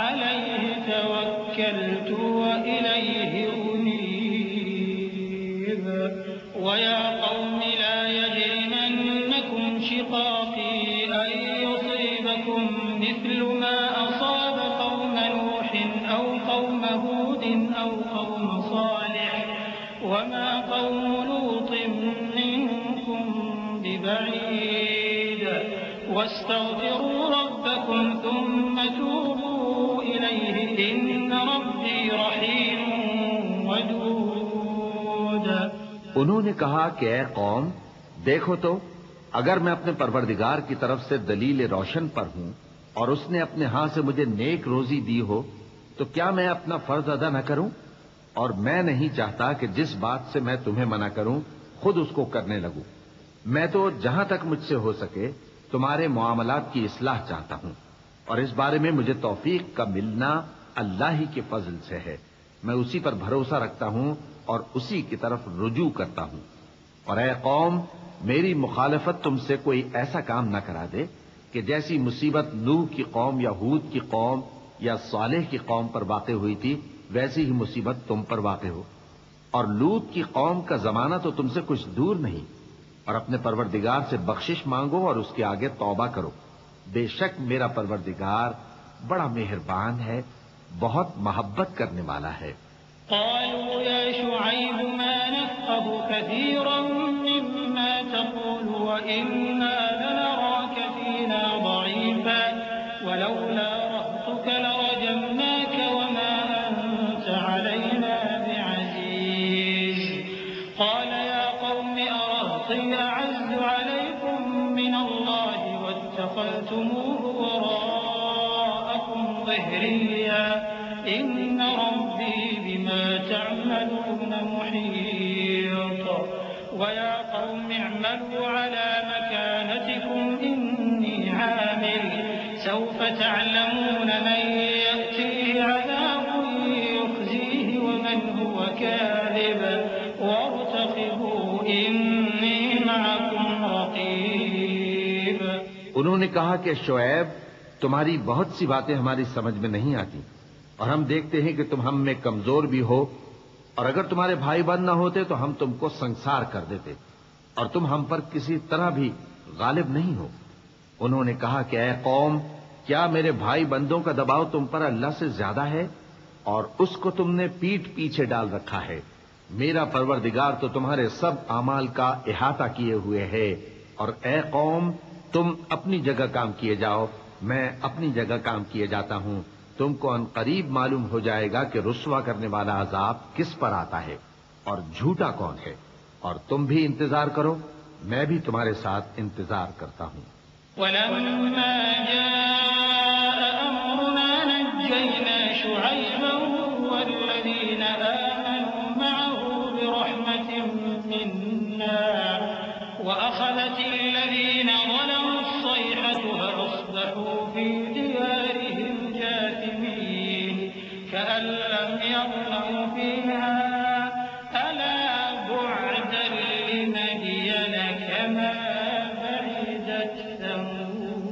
عليه توكلت وإليه أنيب. ويا قوم لا يجرمنكم شقاقي أن يصيبكم مثل ما أصاب قوم نوح أو قوم هود أو قوم صالح وما قوم لوط منكم ببعيد واستغفروا ربكم ثم توبوا إليه إن ربي رحيم ودود. انہوں نے کہا کہ اے قوم دیکھو تو اگر میں اپنے پروردگار کی طرف سے دلیل روشن پر ہوں اور اس نے اپنے ہاں سے مجھے نیک روزی دی ہو تو کیا میں اپنا فرض ادا نہ کروں؟ اور میں نہیں چاہتا کہ جس بات سے میں تمہیں منع کروں خود اس کو کرنے لگوں. میں تو جہاں تک مجھ سے ہو سکے تمہارے معاملات کی اصلاح چاہتا ہوں اور اس بارے میں مجھے توفیق کا ملنا اللہ ہی کے فضل سے ہے. میں اسی پر بھروسہ رکھتا ہوں اور اسی کی طرف رجوع کرتا ہوں. اور اے قوم میری مخالفت تم سے کوئی ایسا کام نہ کرا دے کہ جیسی مصیبت نوح کی قوم یا ہود کی قوم یا صالح کی قوم پر واقع ہوئی تھی ویسی ہی مصیبت تم پر واقع ہو. اور لوط کی قوم کا زمانہ تو تم سے کچھ دور نہیں. اور اپنے پروردگار سے بخشش مانگو اور اس کے آگے توبہ کرو. بے شک میرا پروردگار بڑا مہربان ہے بہت محبت کرنے والا ہے. قالوا يا شعيب ما نفقه كثيرا مما تقول وإنا لنراك فينا ضعيفا ولولا رهطك لرجمناك وما أنت علينا بعزيز. قال يا قوم أرهطي أعز عليكم من الله واتخذتموه وراءكم ظهريا إن ربي بما تعملون محيط. وَيَا قَوْمِ اعْمَلُوا عَلَى مَكَانَتِكُمْ إِنِّي عَامِلٌ سَوْفَ تَعْلَمُونَ مَن يَأْتِيهِ عَذَابٌ يُخْزِيهِ وَمَنْ هُوَ كَاذِبٌ وَارْتَقِبُوا إِنِّي مَعَكُمْ رَقِيبٌ۔ انہوں نے کہا کہ شعیب، تمہاری بہت سی باتیں ہماری سمجھ میں نہیں آتی، اور ہم دیکھتے ہیں کہ تم ہم میں کمزور بھی ہو، اور اگر تمہارے بھائی بند نہ ہوتے تو ہم تم کو سنسار کر دیتے، اور تم ہم پر کسی طرح بھی غالب نہیں ہو۔ انہوں نے کہا کہ اے قوم، کیا میرے بھائی بندوں کا دباؤ تم پر اللہ سے زیادہ ہے، اور اس کو تم نے پیٹھ پیچھے ڈال رکھا ہے؟ میرا پروردگار تو تمہارے سب اعمال کا احاطہ کیے ہوئے ہے، اور اے قوم، تم اپنی جگہ کام کیے جاؤ، میں اپنی جگہ کام کیے جاتا ہوں۔ تم کو ان قریب معلوم ہو جائے گا کہ رسوا کرنے والا عذاب کس پر آتا ہے اور جھوٹا کون ہے، اور تم بھی انتظار کرو، میں بھی تمہارے ساتھ انتظار کرتا ہوں۔ وَلَمَّا جَاءَ أَمْرُنَا نَجَّيْنَا شُعَيْبًا وَالَّذِينَ آمَنُوا مَعَهُ بِرَحْمَةٍ مِّنَّا وَأَخَذَتِ الَّذِينَ ظَلَمُوا الصَّيْحَةُ فَأَصْبَحُوا فِي دِيَارِهِمْ جَاثِمِينَ كَأَن لَّمْ يَغْنَوْا فِيهَا أَلَا بُعْدًا لِّمَدْيَنَ كَمَا بَعِدَتْ ثَمُودُ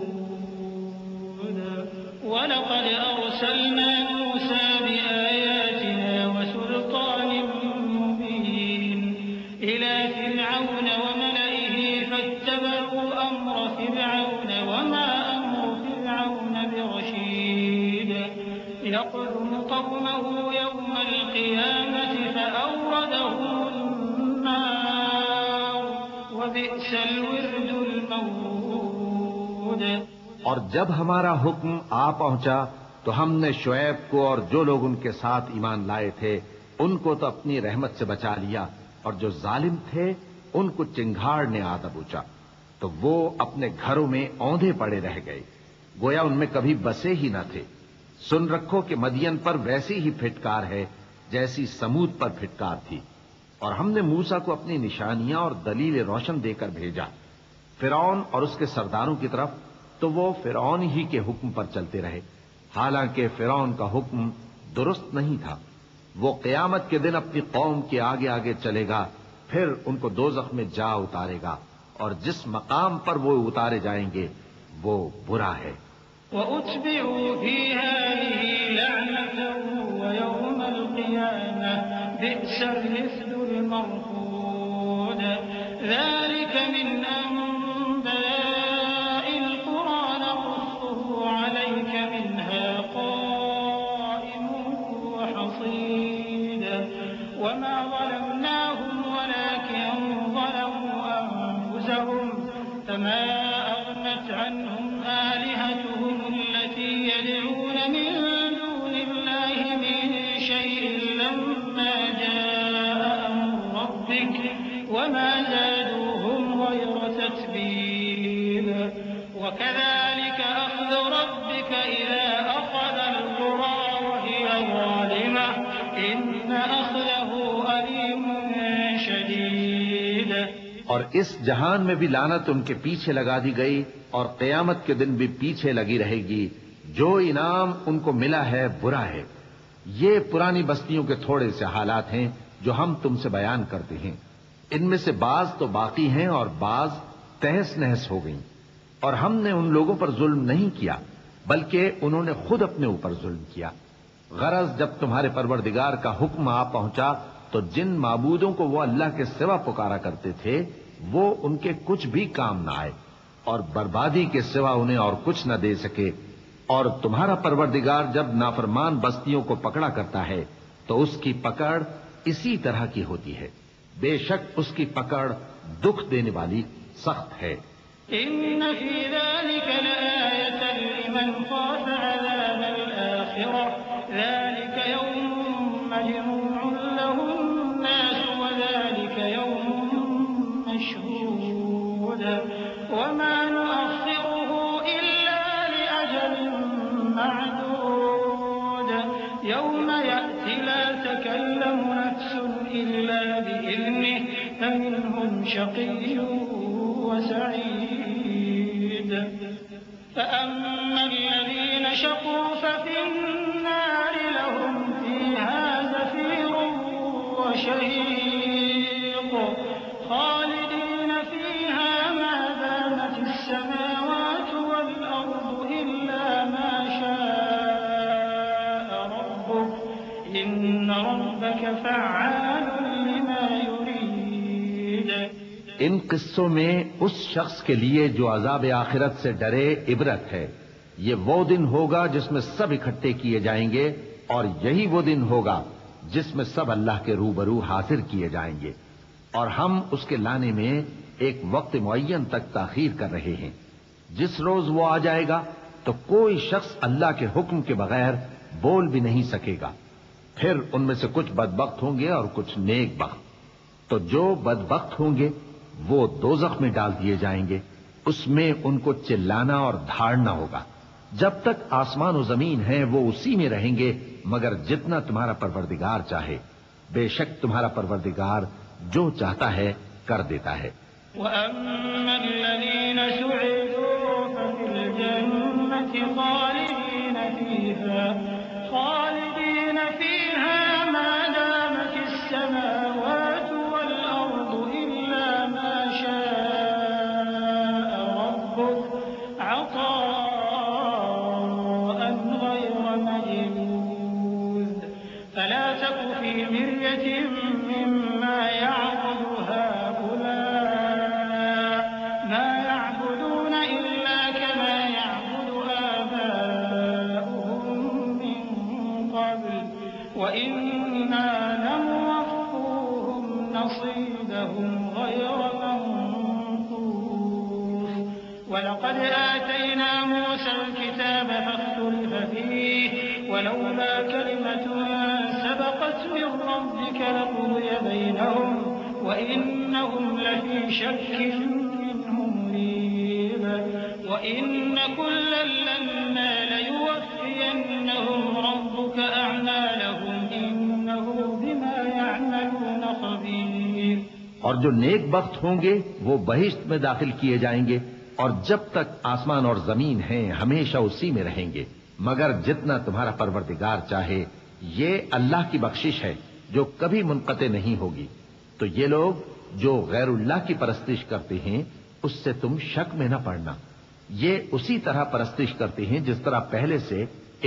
وَلَقَدْ أَرْسَلْنَا مُوسَىٰ بِآيَاتِنَا وَسُلْطَانٍ مُّبِينٍ إِلَىٰ فِرْعَوْنَ وَمَلَئِهِ فَاتَّبَعُوا أَمْرَ فِرْعَوْنَ وَمَا أَمْرُ فِرْعَوْنَ بِرَشِيدٍ يَقْدُمُ قَوْمَهُ يَوْمَ الْقِيَامَةِ فَأَوْرَدَهُمُ النَّارَ وَبِئْسَ الْوِرْدُ الْمَوْرُودُ۔ اور جب ہمارا حکم آ پہنچا تو ہم نے شعیب کو اور جو لوگ ان کے ساتھ ایمان لائے تھے ان کو تو اپنی رحمت سے بچا لیا، اور جو ظالم تھے ان کو چنگھاڑ نے آ دبوچا، تو وہ اپنے گھروں میں اوندھے پڑے رہ گئے، گویا ان میں کبھی بسے ہی نہ تھے۔ سن رکھو کہ مدین پر ویسی ہی پھٹکار ہے جیسی سمود پر پھٹکار تھی، اور ہم نے موسیٰ کو اپنی نشانیاں اور دلیل روشن دے کر بھیجا فرعون اور اس کے سرداروں کی طرف، تو وہ فرعون ہی کے حکم پر چلتے رہے، حالانکہ فرعون کا حکم درست نہیں تھا۔ وہ قیامت کے دن اپنی قوم کے آگے آگے چلے گا، پھر ان کو دوزخ میں جا اتارے گا، اور جس مقام پر وہ اتارے جائیں گے وہ برا ہے۔ وَأُتْبِعُوا فِي هَٰذِهِ لَعْنَةً وَيَوْمَ الْقِيَامَةِ بِئْسَ الرِّفْدُ الْمَرْفُودُ۔ ذَٰلِكَ مِنْ أَنبَاءِ الْقُرَىٰ نَقُصُّهُ عَلَيْكَ مِنْهَا قَائِمٌ وَحَصِيدٌ وَمَا ظَلَمْنَاهُمْ وَلَٰكِن ظَلَمُوا أَنفُسَهُمْ فَمَا أَغْنَتْ عَنْهُمْ آلِهَتُهُمُ الَّتِي يَدْعُونَ مِن دُونِ اللَّهِ مِن شَيْءٍ لَّمَّا جَاءَ أَمْرُ رَبِّكَ وَمَا زَادُوهُمْ غَيْرَ تَتْبِيبٍ وَكَذَٰلِكَ أَخْذُ رَبِّكَ إِذَا أَخَذَ الْقُرَىٰ وَهِيَ ظَالِمَةٌ إِنَّ أَخْذَهُ أَلِيمٌ شَدِيدٌ۔ اور اس جہان میں بھی لعنت ان کے پیچھے لگا دی گئی، اور قیامت کے دن بھی پیچھے لگی رہے گی۔ جو انعام ان کو ملا ہے برا ہے۔ یہ پرانی بستیوں کے تھوڑے سے حالات ہیں جو ہم تم سے بیان کرتے ہیں، ان میں سے بعض تو باقی ہیں اور بعض تہس نہس ہو گئیں، اور ہم نے ان لوگوں پر ظلم نہیں کیا بلکہ انہوں نے خود اپنے اوپر ظلم کیا۔ غرض جب تمہارے پروردگار کا حکم آ پہنچا تو جن معبودوں کو وہ اللہ کے سوا پکارا کرتے تھے وہ ان کے کچھ بھی کام نہ آئے، اور بربادی کے سوا انہیں اور کچھ نہ دے سکے۔ اور تمہارا پروردگار جب نافرمان بستیوں کو پکڑا کرتا ہے تو اس کی پکڑ اسی طرح کی ہوتی ہے، بے شک اس کی پکڑ دکھ دینے والی سخت ہے۔ إِنَّ فِي ذَلِكَ لَآيَةً لِّمَنْ خَافَ عَذَابَ الْآخِرَةِ ذَلِكَ يَوْمٌ مَّجْمُوعٌ لَّهُ النَّاسُ وَذَلِكَ يَوْمٌ مَّشْهُودٌ وَمَا نُؤَخِّرُهُ إِلَّا لِأَجَلٍ مَّعْدُودٍ يَوْمَ يَأْتِ لَا تَكَلَّمُ نَفْسٌ إِلَّا بِإِذْنِهِ فمنهم شقي وسعيد فأما الذين شقوا ففي النار لهم فيها زفير وشهيق خالدين فيها ما دامت السماوات والأرض إلا ما شاء ربك إن ربك فعال لما يريد. ان قصوں میں اس شخص کے لیے جو عذاب آخرت سے ڈرے عبرت ہے. یہ وہ دن ہوگا جس میں سب اکٹھے کیے جائیں گے، اور یہی وہ دن ہوگا جس میں سب اللہ کے روبرو حاضر کیے جائیں گے، اور ہم اس کے لانے میں ایک وقت معین تک تاخیر کر رہے ہیں. جس روز وہ آ جائے گا تو کوئی شخص اللہ کے حکم کے بغیر بول بھی نہیں سکے گا. پھر ان میں سے کچھ بدبخت ہوں گے اور کچھ نیک بخت. تو جو بدبخت ہوں گے وہ دوزخ میں ڈال دیے جائیں گے، اس میں ان کو چلانا اور دھاڑنا ہوگا. جب تک آسمان و زمین ہیں وہ اسی میں رہیں گے مگر جتنا تمہارا پروردگار چاہے. بے شک تمہارا پروردگار جو چاہتا ہے کر دیتا ہے. وَأَمَّا الَّذِينَ سُعِدُوا فَفِي الْجَنَّةِ خَالِدِينَ فِيهَا مَا دَامَتِ السَّمَاوَاتُ وَالْأَرْضُ إِلَّا مَا شَاءَ رَبُّكَ عَطَاءً غَيْرَ مَجْذُوذٍ فَلَا تَكُ فِي مِرْيَةٍ مِّمَّا يَعْبُدُ هَٰؤُلَاءِ مَا يَعْبُدُونَ إِلَّا كَمَا يَعْبُدُ آبَاؤُهُم مِّن قَبْلُ وَإِنَّا لَمُوَفُّوهُمْ نَصِيبَهُمْ غَيْرَ مَنقُوصٍ. وَلَقَدْ آتَيْنَا مُوسَى الْكِتَابَ فَاخْتُلِفَ فِيهِ وَلَوْلَا كَلِمَةٌ سَبَقَتْ مِن رَّبِّكَ لَقُضِيَ بَيْنَهُمْ وَإِنَّهُمْ لَفِي شَكٍّ مِّنْهُ مُرِيبٍ. وَإِنَّ كُلًّا لَّمَّا لَيُوَفِّيَنَّهُمْ رَبُّكَ أَعْمَالَهُمْ إِنَّهُ بِمَا يَعْمَلُونَ خَبِيرٌ. اور جو نیک بخت ہوں گے وہ بہشت میں داخل کیے جائیں گے، اور جب تک آسمان اور زمین ہیں ہمیشہ اسی میں رہیں گے مگر جتنا تمہارا پروردگار چاہے. یہ اللہ کی بخشش ہے جو کبھی منقطع نہیں ہوگی. تو یہ لوگ جو غیر اللہ کی پرستش کرتے ہیں اس سے تم شک میں نہ پڑنا. یہ اسی طرح پرستش کرتے ہیں جس طرح پہلے سے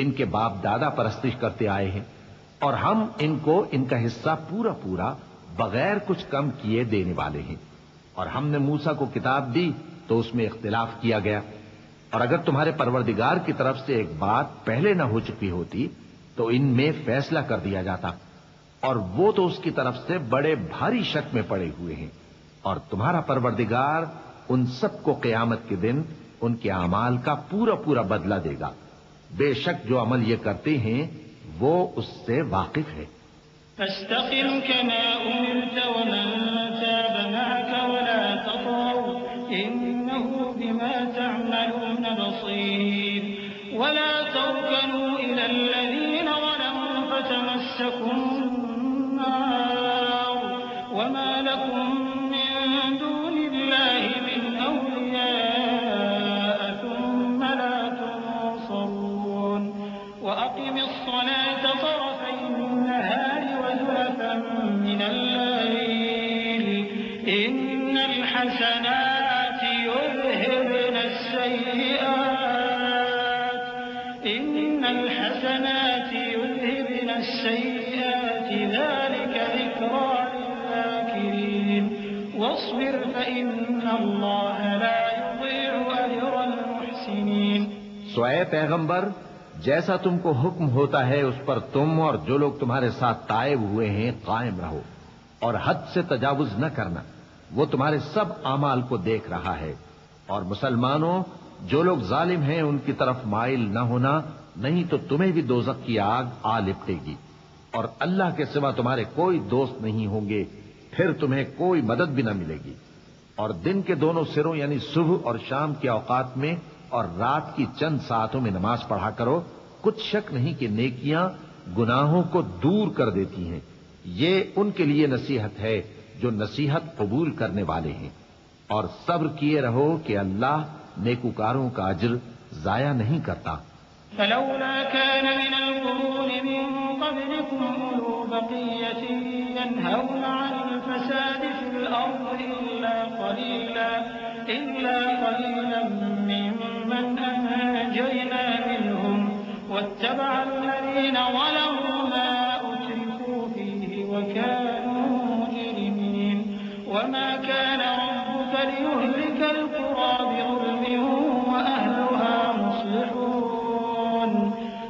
ان کے باپ دادا پرستش کرتے آئے ہیں، اور ہم ان کو ان کا حصہ پورا پورا بغیر کچھ کم کیے دینے والے ہیں. اور ہم نے موسیٰ کو کتاب دی تو اس میں اختلاف کیا گیا، اور اگر تمہارے پروردگار کی طرف سے ایک بات پہلے نہ ہو چکی ہوتی تو ان میں فیصلہ کر دیا جاتا، اور وہ تو اس کی طرف سے بڑے بھاری شک میں پڑے ہوئے ہیں. اور تمہارا پروردگار ان سب کو قیامت کے دن ان کے اعمال کا پورا پورا بدلہ دے گا. بے شک جو عمل یہ کرتے ہیں وہ اس سے واقف ہے. فاستقم كما أمرت ومن تاب معك ولا تطغوا إنه بما تعملون بصير. ولا تركنوا إلى الذين ظلموا فتمسكم النار وما لكم من دون الله من أولياء ثم لا تنصرون. وأقم الصلاة طرفي النهار وزلفا من الليل إن الحسنات يذهبن السيئات ذلك ذكرى للذاكرين. واصبر فإن الله لا يضيع أجر المحسنين. سو اے پیغمبر، جیسا تم کو حکم ہوتا ہے اس پر تم اور جو لوگ تمہارے ساتھ تائب ہوئے ہیں قائم رہو، اور حد سے تجاوز نہ کرنا. وہ تمہارے سب اعمال کو دیکھ رہا ہے. اور مسلمانوں، جو لوگ ظالم ہیں ان کی طرف مائل نہ ہونا، نہیں تو تمہیں بھی دوزخ کی آگ آ لپٹے گی. اور اللہ کے سوا تمہارے کوئی دوست نہیں ہوں گے، پھر تمہیں کوئی مدد بھی نہ ملے گی. اور دن کے دونوں سروں یعنی صبح اور شام کے اوقات میں اور رات کی چند ساعتوں میں نماز پڑھا کرو. کچھ شک نہیں کہ نیکیاں گناہوں کو دور کر دیتی ہیں. یہ ان کے لیے نصیحت ہے جو نصیحت قبول کرنے والے ہیں، اور صبر کیے رہو کہ اللہ نیکوکاروں کا اجر ضائع نہیں کرتا۔ فلولا كان من القرون من قبلكم أولو بقية ينهون عن الفساد في الأرض إلا قليلا ممن أنجينا منهم واتبع الذين ظلموا ما أترفوا فيه وكانوا مجرمين وما كان ربك ليهلك القرى بظلم وأهلها مصلحون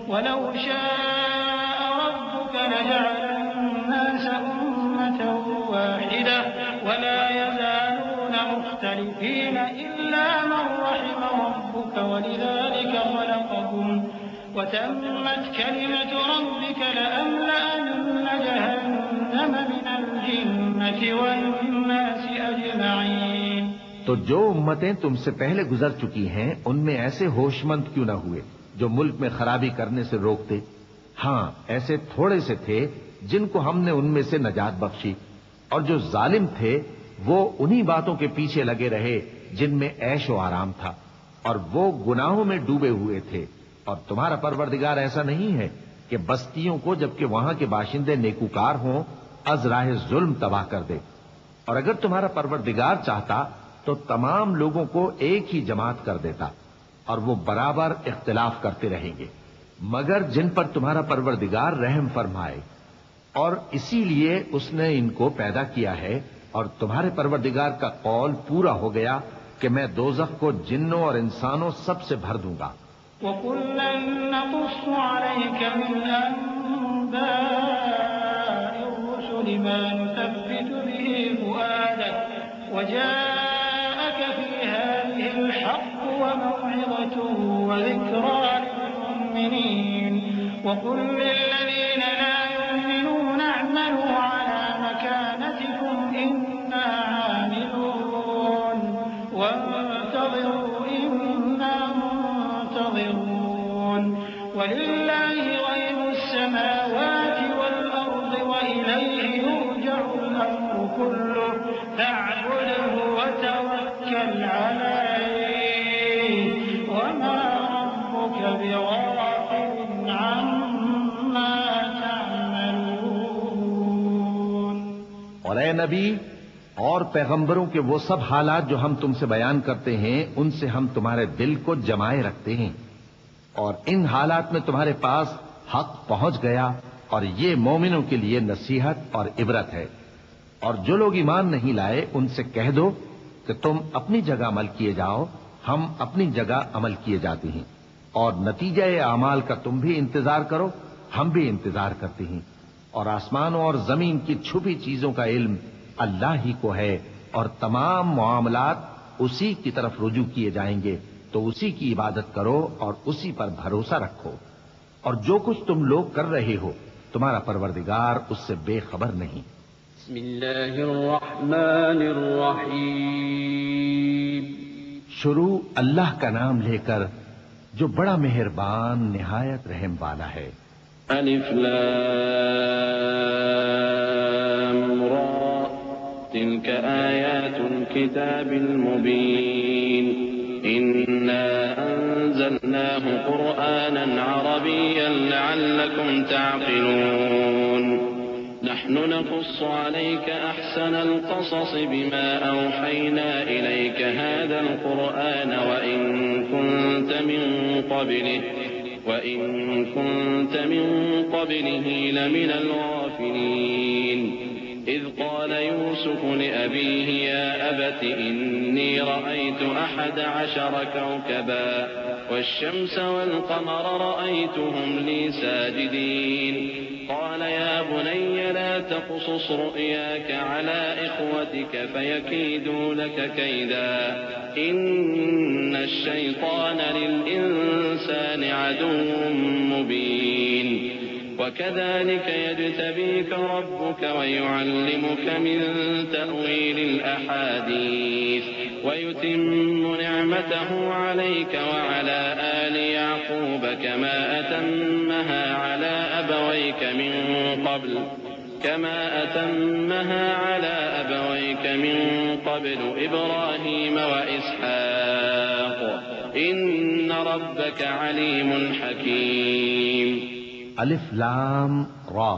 ولو شاء ربك لجعل الناس أمة واحدة ولا يزالون مختلفين إلا من رحم ربك ولذلك خلقهم وتمت كلمة ربك لأملأن جهنم من الجنة والناس أجمعين۔ تو جو امتیں تم سے پہلے گزر چکی ہیں ان میں ایسے ہوش مند کیوں نہ ہوئے جو ملک میں خرابی کرنے سے روکتے؟ ہاں، ایسے تھوڑے سے تھے جن کو ہم نے ان میں سے نجات بخشی، اور جو ظالم تھے وہ انہی باتوں کے پیچھے لگے رہے جن میں عیش و آرام تھا، اور وہ گناہوں میں ڈوبے ہوئے تھے۔ اور تمہارا پروردگار ایسا نہیں ہے کہ بستیوں کو جبکہ وہاں کے باشندے نیکوکار ہوں از راہ ظلم تباہ کر دے، اور اگر تمہارا پروردگار چاہتا تو تمام لوگوں کو ایک ہی جماعت کر دیتا، اور وہ برابر اختلاف کرتے رہیں گے، مگر جن پر تمہارا پروردگار رحم فرمائے، اور اسی لیے اس نے ان کو پیدا کیا ہے۔ اور تمہارے پروردگار کا قول پورا ہو گیا کہ میں دوزخ کو جنوں اور انسانوں سب سے بھر دوں گا۔ وَكُلًّا نَّقُصُّ عَلَيْكَ مِنْ أَنبَاءِ الرُّسُلِ مَا نُثَبِّتُ بِهِ فُؤَادَكَ وَجَاءَكَ فِي هَٰذِهِ الْحَقُّ وَمَوْعِظَةٌ وَذِكْرَىٰ لِلْمُؤْمِنِينَ وَقُل لِّلَّذِينَ لَا يُؤْمِنُونَ اعْمَلُوا عَلَىٰ مَكَانَتِكُمْ إِنَّا عَامِلُونَ وَانتَظِرُوا إِنَّا منتظرون وَلِلَّهِ غَيْبُ السَّمَاوَاتِ وَالْأَرْضِ وَإِلَيْهِ يُرْجَعُ الْأَمْرُ كُلُّهُ فَاعْبُدْهُ وَتَوَكَّلْ عَلَيْهِ وَمَا رَبُّكَ بِغَافِلٍ عَمَّا تَعْمَلُونَ۔ اور اے نبی اور پیغمبروں کے وہ سب حالات جو ہم تم سے بیان کرتے ہیں ان سے ہم تمہارے دل کو جمائے رکھتے ہیں، اور ان حالات میں تمہارے پاس حق پہنچ گیا، اور یہ مومنوں کے لیے نصیحت اور عبرت ہے۔ اور جو لوگ ایمان نہیں لائے ان سے کہہ دو کہ تم اپنی جگہ عمل کیے جاؤ، ہم اپنی جگہ عمل کیے جاتے ہیں، اور نتیجہ اعمال کا تم بھی انتظار کرو، ہم بھی انتظار کرتے ہیں۔ اور آسمانوں اور زمین کی چھپی چیزوں کا علم اللہ ہی کو ہے، اور تمام معاملات اسی کی طرف رجوع کیے جائیں گے، تو اسی کی عبادت کرو اور اسی پر بھروسہ رکھو، اور جو کچھ تم لوگ کر رہے ہو تمہارا پروردگار اس سے بے خبر نہیں۔ بسم اللہ الرحمن الرحیم۔ شروع اللہ کا نام لے کر جو بڑا مہربان نہایت رحم والا ہے۔ الف لام را تلك آیات الكتاب المبین إنا أنزلناه قرآنا عربيا لعلكم تعقلون نحن نقص عليك أحسن القصص بما أوحينا إليك هذا القرآن وإن كنت من قبله لمن الغافلين إذ قال يوسف لأبيه يا أبت إني رأيت 11 كوكبا والشمس والقمر رأيتهم لي ساجدين قال يا بني لا تقصص رؤياك على إخوتك فيكيدوا لك كيدا إن الشيطان للإنسان عدو مبين وكذلك يجتبيك ربك ويعلمك من تأويل الأحاديث ويتم نعمته عليك وعلى آل يعقوب كما أتمها على أبويك من قبل كما أتمها على أبويك من قبل إبراهيم وإسحاق إن ربك عليم حكيم. الف لام را،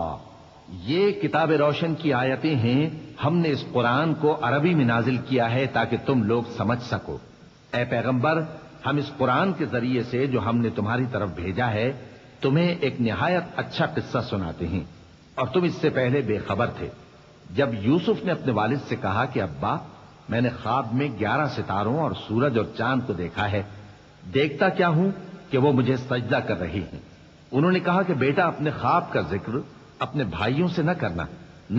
یہ کتاب روشن کی آیتیں ہیں. ہم نے اس قرآن کو عربی میں نازل کیا ہے تاکہ تم لوگ سمجھ سکو. اے پیغمبر، ہم اس قرآن کے ذریعے سے جو ہم نے تمہاری طرف بھیجا ہے تمہیں ایک نہایت اچھا قصہ سناتے ہیں، اور تم اس سے پہلے بے خبر تھے. جب یوسف نے اپنے والد سے کہا کہ ابا، میں نے خواب میں 11 ستاروں اور سورج اور چاند کو دیکھا ہے، دیکھتا کیا ہوں کہ وہ مجھے سجدہ کر رہی ہیں. انہوں نے کہا کہ بیٹا، اپنے خواب کا ذکر اپنے بھائیوں سے نہ کرنا،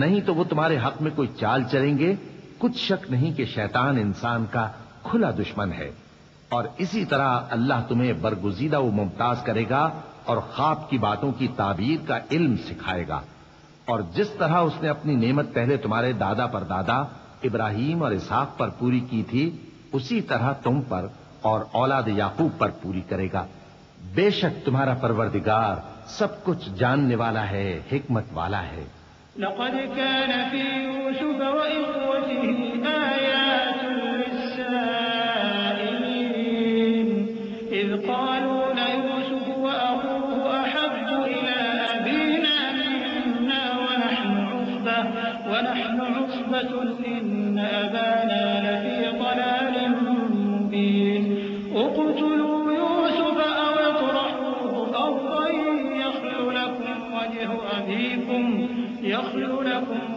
نہیں تو وہ تمہارے حق میں کوئی چال چلیں گے. کچھ شک نہیں کہ شیطان انسان کا کھلا دشمن ہے، اور اسی طرح اللہ تمہیں برگزیدہ و ممتاز کرے گا اور خواب کی باتوں کی تعبیر کا علم سکھائے گا. اور جس طرح اس نے اپنی نعمت پہلے تمہارے دادا پر دادا ابراہیم اور اسحاق پر پوری کی تھی، اسی طرح تم پر اور اولاد یعقوب پر پوری کرے گا. بے شک تمہارا پروردگار سب کچھ جاننے والا ہے، حکمت والا ہے. لقد كان في يوسف وإخوته آيات للسائلين إذ قالوا ليوسف وأخوه أحب إلى أبينا منا ونحن عصبة إن أبانا لفي ضلال مبين. اقتلوا يوسف أو اطرحوه أرضا يخل لكم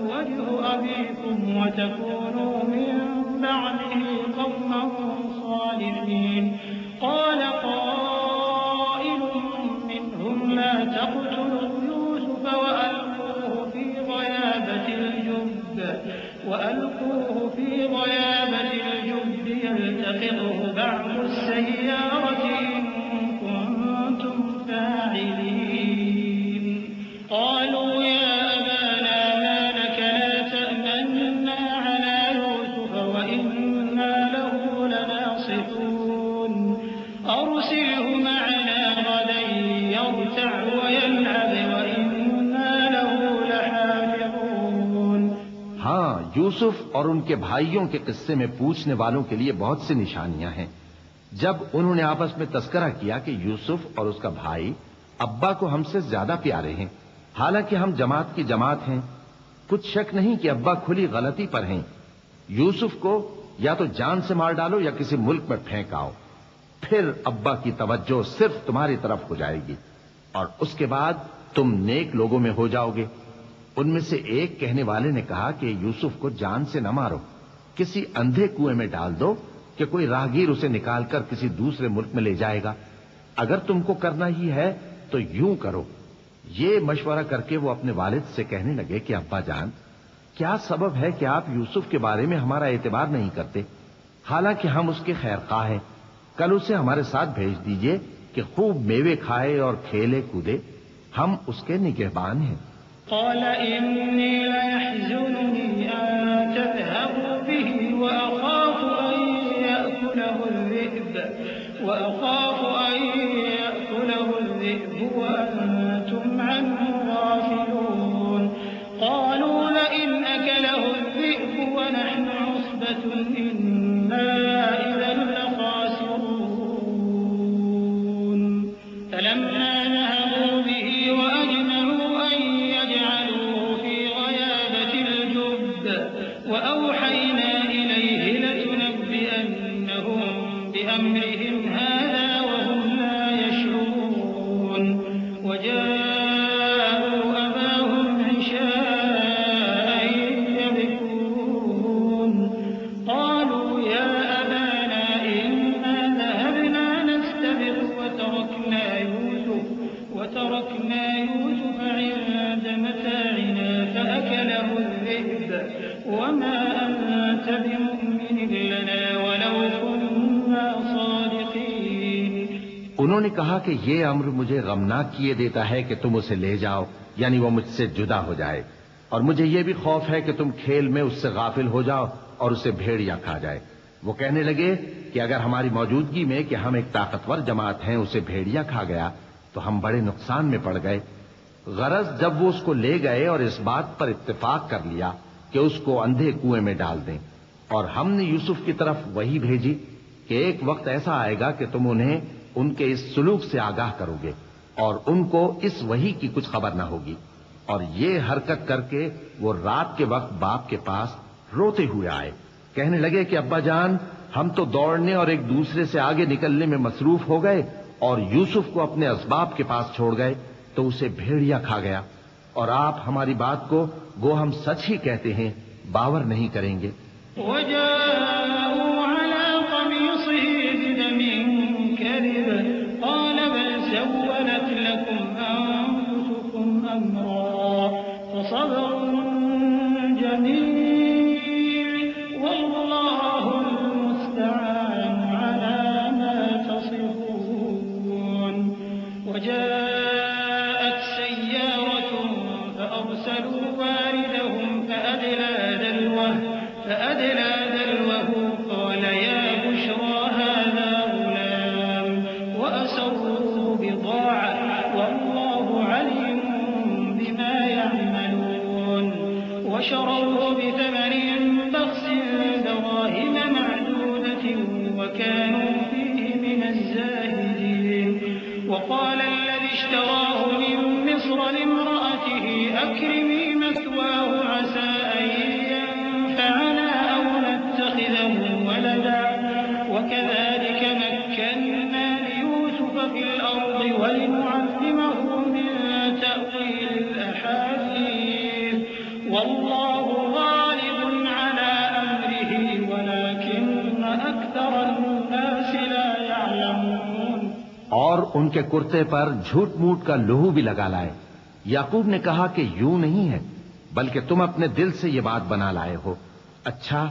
وجه أبيكم وتكونوا من بعده قوما صالحين. قال قائل منهم لا تقتلوا يوسف وألقوه في غيابة الجب يلتقطه بعض السيارة إن كنتم فاعلين. قالوا يا أبانا ما لك لا تأمنا على يوسف وإنا له لناصحون. أرسله معنا غدا يرتع ويلعب وإنا له لحافظون. ہاں، یوسف اور ان کے بھائیوں کے قصے میں پوچھنے والوں کے لیے بہت سی نشانیاں ہیں. جب انہوں نے آپس میں تذکرہ کیا کہ یوسف اور اس کا بھائی ابا کو ہم سے زیادہ پیارے ہیں، حالانکہ ہم جماعت کی جماعت ہیں، کچھ شک نہیں کہ ابا کھلی غلطی پر ہیں. یوسف کو یا تو جان سے مار ڈالو یا کسی ملک میں پھینک آؤ، پھر ابا کی توجہ صرف تمہاری طرف ہو جائے گی اور اس کے بعد تم نیک لوگوں میں ہو جاؤ گے. ان میں سے ایک کہنے والے نے کہا کہ یوسف کو جان سے نہ مارو، کسی اندھے کنویں میں ڈال دو کہ کوئی راہگیر اسے نکال کر کسی دوسرے ملک میں لے جائے گا. اگر تم کو کرنا ہی ہے تو یوں کرو. یہ مشورہ کر کے وہ اپنے والد سے کہنے لگے کہ ابا جان، کیا سبب ہے کہ آپ یوسف کے بارے میں ہمارا اعتبار نہیں کرتے؟ حالانکہ ہم اس کے خیر خواہ ہیں. کل اسے ہمارے ساتھ بھیج دیجئے کہ خوب میوے کھائے اور کھیلے کودے، ہم اس کے نگہبان ہیں. قال إني ليحزنني أن تذهبوا به وأخاف أن يأكله الذئب وأنتم عنه غافلون. قالوا لئن أكله الذئب ونحن عصبة إنا إذا لخاسرون. فلما ذهبوا به وأجمعوا أن يجعلوه في غيابة الجب وأوحينا إليه لتنبئنهم بأمرهم هذا وهم لا يشعرون. وجاءوا أباهم عشاء يبكون. قالوا يا أبانا إنا ذهبنا نستبق وتركنا يوسف عند متاعنا فأكله الذئب وما أنت بمؤمن لنا ولو كنا صادقين. انہوں نے کہا کہ یہ امر مجھے غمناک کیے دیتا ہے کہ تم اسے لے جاؤ، یعنی وہ مجھ سے جدا ہو جائے، اور مجھے یہ بھی خوف ہے کہ تم کھیل میں اس سے غافل ہو جاؤ اور اسے بھیڑیا کھا جائے. وہ کہنے لگے کہ اگر ہماری موجودگی میں کہ ہم ایک طاقتور جماعت ہیں اسے بھیڑیا کھا گیا تو ہم بڑے نقصان میں پڑ گئے. غرض جب وہ اس کو لے گئے اور اس بات پر اتفاق کر لیا کہ اس کو اندھے کنویں میں ڈال دیں، اور ہم نے یوسف کی طرف وحی بھیجی کہ ایک وقت ایسا آئے گا کہ تم انہیں ان کے اس سلوک سے آگاہ کرو گے اور ان کو اس وحی کی کچھ خبر نہ ہوگی۔ اور یہ حرکت کر کے وہ رات کے وقت باپ کے پاس روتے ہوئے آئے، کہنے لگے کہ ابا جان، ہم تو دوڑنے اور ایک دوسرے سے آگے نکلنے میں مصروف ہو گئے اور یوسف کو اپنے اسباب کے پاس چھوڑ گئے تو اسے بھیڑیا کھا گیا، اور آپ ہماری بات کو گو ہم سچ ہی کہتے ہیں باور نہیں کریں گے۔ وجاءوا على قميصه بدم كذب قال بل سولت لكم أنفسكم أمرا فصبر جميل والله المستعان على ما تصفون۔ وجاءت سيارة فأرسلوا واردهم فأدلى دلوه قال يا بشرى هذا غلام وأسروه بضاعة والله عليم بما يعملون۔ وشروه بثمن بخس دراهم معدودة وكانوا فيه من الزاهدين۔ وقال الذي اشتراه من مصر لامرأته أكرمي مثواه عسى أن ينفعنا أو نتخذه ولدا وكذلك مكنا ليوسف في الأرض ولنعلمه من تأويل الأحاديث والله غالب على أمره ولكن أكثر الناس لا يعلمون۔ اور ان کے کرتے پر جھوٹ موٹ کا لہو بھی لگا لائے۔ یعقوب نے کہا کہ یوں نہیں ہے، بلکہ تم اپنے دل سے یہ بات بنا لائے ہو۔ اچھا،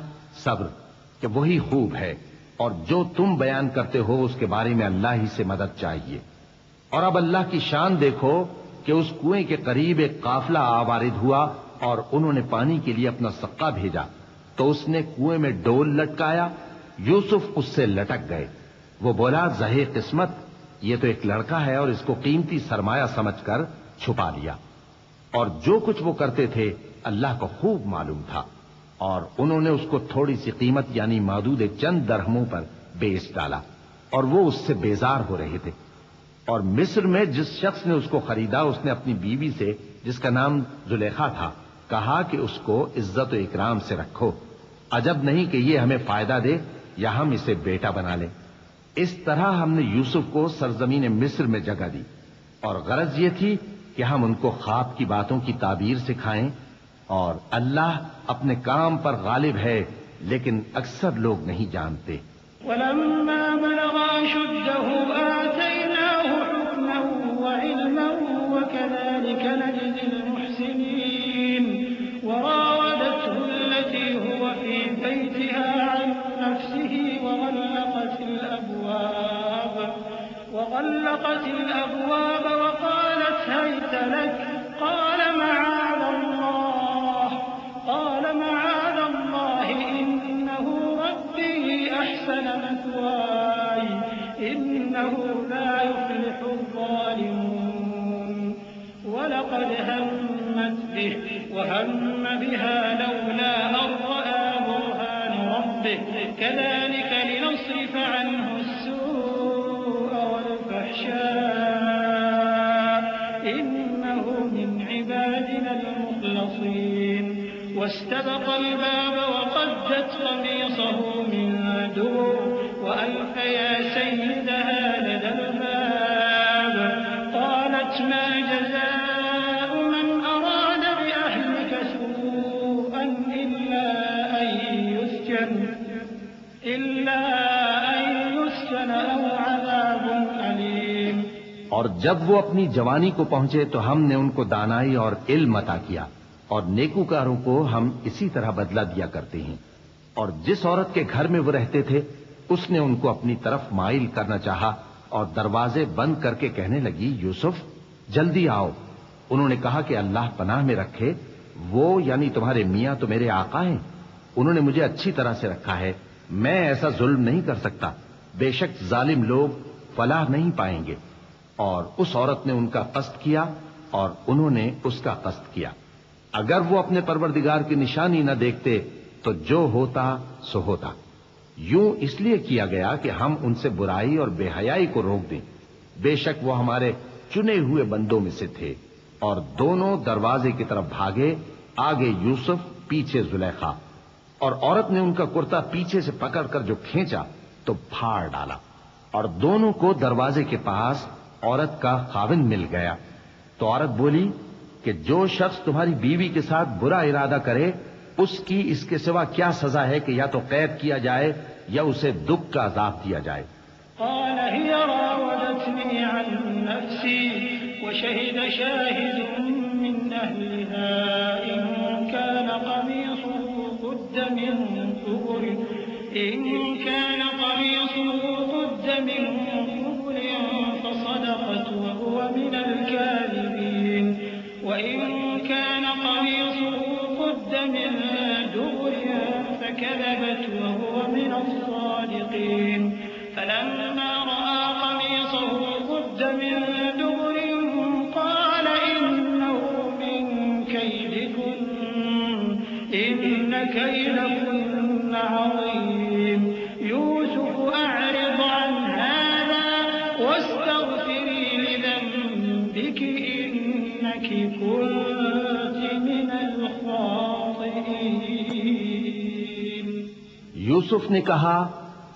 صبر کہ وہی خوب ہے، اور جو تم بیان کرتے ہو اس کے بارے میں اللہ ہی سے مدد چاہیے۔ اور اب اللہ کی شان دیکھو کہ اس کنویں کے قریب ایک قافلہ آوارد ہوا اور انہوں نے پانی کے لیے اپنا سقا بھیجا تو اس نے کنویں میں ڈول لٹکایا، یوسف اس سے لٹک گئے۔ وہ بولا زہے قسمت، یہ تو ایک لڑکا ہے، اور اس کو قیمتی سرمایہ سمجھ کر چھپا لیا۔ اور جو کچھ وہ کرتے تھے اللہ کو خوب معلوم تھا، اور انہوں نے اس کو تھوڑی سی قیمت یعنی معدود چند درہموں پر بیچ ڈالا، اور وہ اس سے بیزار ہو رہے تھے۔ اور مصر میں جس شخص نے اس کو خریدا اس نے اپنی بیوی سے جس کا نام زلیخا تھا کہا کہ اس کو عزت و اکرام سے رکھو، عجب نہیں کہ یہ ہمیں فائدہ دے یا ہم اسے بیٹا بنا لیں۔ اس طرح ہم نے یوسف کو سرزمین مصر میں جگہ دی، اور غرض یہ تھی کہ ہم ان کو خواب کی باتوں کی تعبیر سکھائیں، اور اللہ اپنے کام پر غالب ہے لیکن اکثر لوگ نہیں جانتے۔ ولما بلغ أشده آتيناه حكما وعلما وكذلك نجزي المحسنين۔ وراودته التي هو في بيتها عن نفسه وغلقت الأبواب وقالت هيت لك قال معاذ الله إنه ربي أحسن مثواي إنه لا يفلح الظالمون۔ ولقد همت به وهم بها لولا أن رأى برهان ربه كذلك لنصرف عنه السوء والفحشاء إنه من عبادنا المخلصين۔ واستبق الباب وقدت قميصه من دبر وألف يا سيدها لدى الباب قالت ما جزاء من أراد بأهلك سوءا إلا أن يسجن أو عذاب أليم۔ اور جب وہ اپنی جوانی کو پہنچے تو ہم نے ان کو دانائی اور علم عطا کیا، اور نیکوکاروں کو ہم اسی طرح بدلہ دیا کرتے ہیں۔ اور جس عورت کے گھر میں وہ رہتے تھے اس نے ان کو اپنی طرف مائل کرنا چاہا اور دروازے بند کر کے کہنے لگی یوسف جلدی آؤ۔ انہوں نے کہا کہ اللہ پناہ میں رکھے، وہ یعنی تمہارے میاں تو میرے آقا ہیں، انہوں نے مجھے اچھی طرح سے رکھا ہے، میں ایسا ظلم نہیں کر سکتا، بے شک ظالم لوگ فلاح نہیں پائیں گے۔ اور اس عورت نے ان کا قصد کیا، اور انہوں نے اس کا قصد کیا۔ اگر وہ اپنے پروردگار کی نشانی نہ دیکھتے تو جو ہوتا سو ہوتا۔ یوں اس لیے کیا گیا کہ ہم ان سے برائی اور بے حیائی کو روک دیں۔ بے شک وہ ہمارے چنے ہوئے بندوں میں سے تھے۔ اور دونوں دروازے کی طرف بھاگے، آگے یوسف، پیچھے زلیخا، اور عورت نے ان کا کرتا پیچھے سے پکڑ کر جو کھینچا تو پھاڑ ڈالا، اور دونوں کو دروازے کے پاس عورت کا خاوند مل گیا۔ تو عورت بولی کہ جو شخص تمہاری بیوی کے ساتھ برا ارادہ کرے اس کی اس کے سوا کیا سزا ہے کہ یا تو قید کیا جائے یا اسے دکھ کا عذاب دیا جائے۔ قال هي راودتني عن نفسي وشهد شاهد من أهلها إن كان قميصه قد من قبل فصدقت وهو من الكاذبين وإن كان قميصه قد من دبر فكذبت وهو من الصادقين فلما رأى قميصه قد من دبر قال إنه من كيدكن إن كيدكن عظيم يوسف أعرض عن هذا واستغفري لذنبك إنك كنت من الخاطئين۔ یوسف نے کہا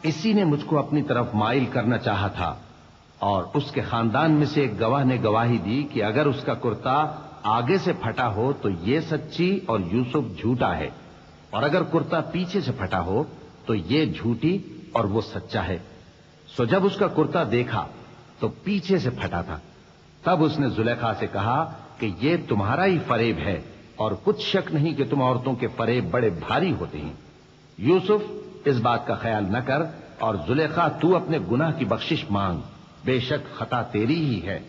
اسی نے مجھ کو اپنی طرف مائل کرنا چاہا تھا، اور اس کے خاندان میں سے ایک گواہ نے گواہی دی کہ اگر اس کا کرتا آگے سے پھٹا ہو تو یہ سچی اور یوسف جھوٹا ہے، اور اگر کرتا پیچھے سے پھٹا ہو تو یہ جھوٹی اور وہ سچا ہے۔ سو جب اس کا کرتا دیکھا تو پیچھے سے پھٹا تھا، تب اس نے زلیخا سے کہا کہ یہ تمہارا ہی فریب ہے، اور کچھ شک نہیں کہ تم عورتوں کے فریب بڑے بھاری ہوتے ہیں۔ یوسف اس بات کا خیال نہ کر، اور زلیخا تو اپنے گناہ کی بخشش مانگ، بے شک خطا تیری ہی ہے۔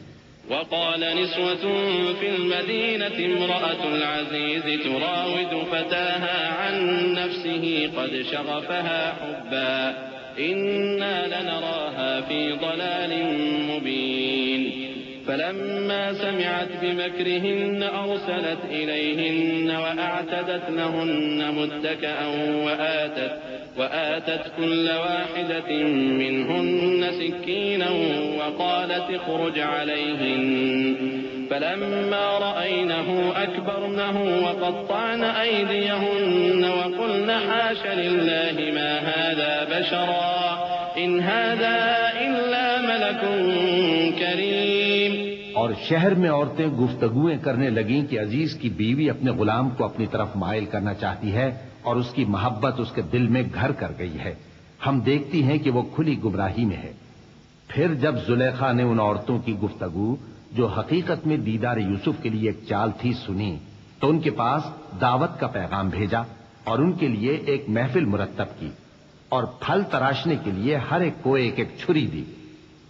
وقال نسوة في المدينة امرأة العزيز تراود فتاها عن نفسه قد شغفها حبا إنا لنراها في ضلال مبين فلما سمعت بمكرهن أرسلت إليهن وأعتدت لهن متكئا وآتت كل واحدة منهن سكينا وقالت اخرج عليهن فلما رأينه أكبرنه وقطعن أيديهن وقلن حاش لله ما هذا بشرا إن هذا إلا ملك کریم۔ اور شہر میں عورتیں گفتگویں کرنے لگیں کہ عزیز کی بیوی اپنے غلام کو اپنی طرف مائل کرنا چاہتی ہے اور اس کی محبت اس کے دل میں گھر کر گئی ہے، ہم دیکھتی ہیں کہ وہ کھلی گمراہی میں ہے۔ پھر جب زلیخا نے ان عورتوں کی گفتگو جو حقیقت میں دیدار یوسف کے لیے ایک چال تھی سنی تو ان کے پاس دعوت کا پیغام بھیجا اور ان کے لیے ایک محفل مرتب کی اور پھل تراشنے کے لیے ہر ایک کو ایک ایک چھری دی،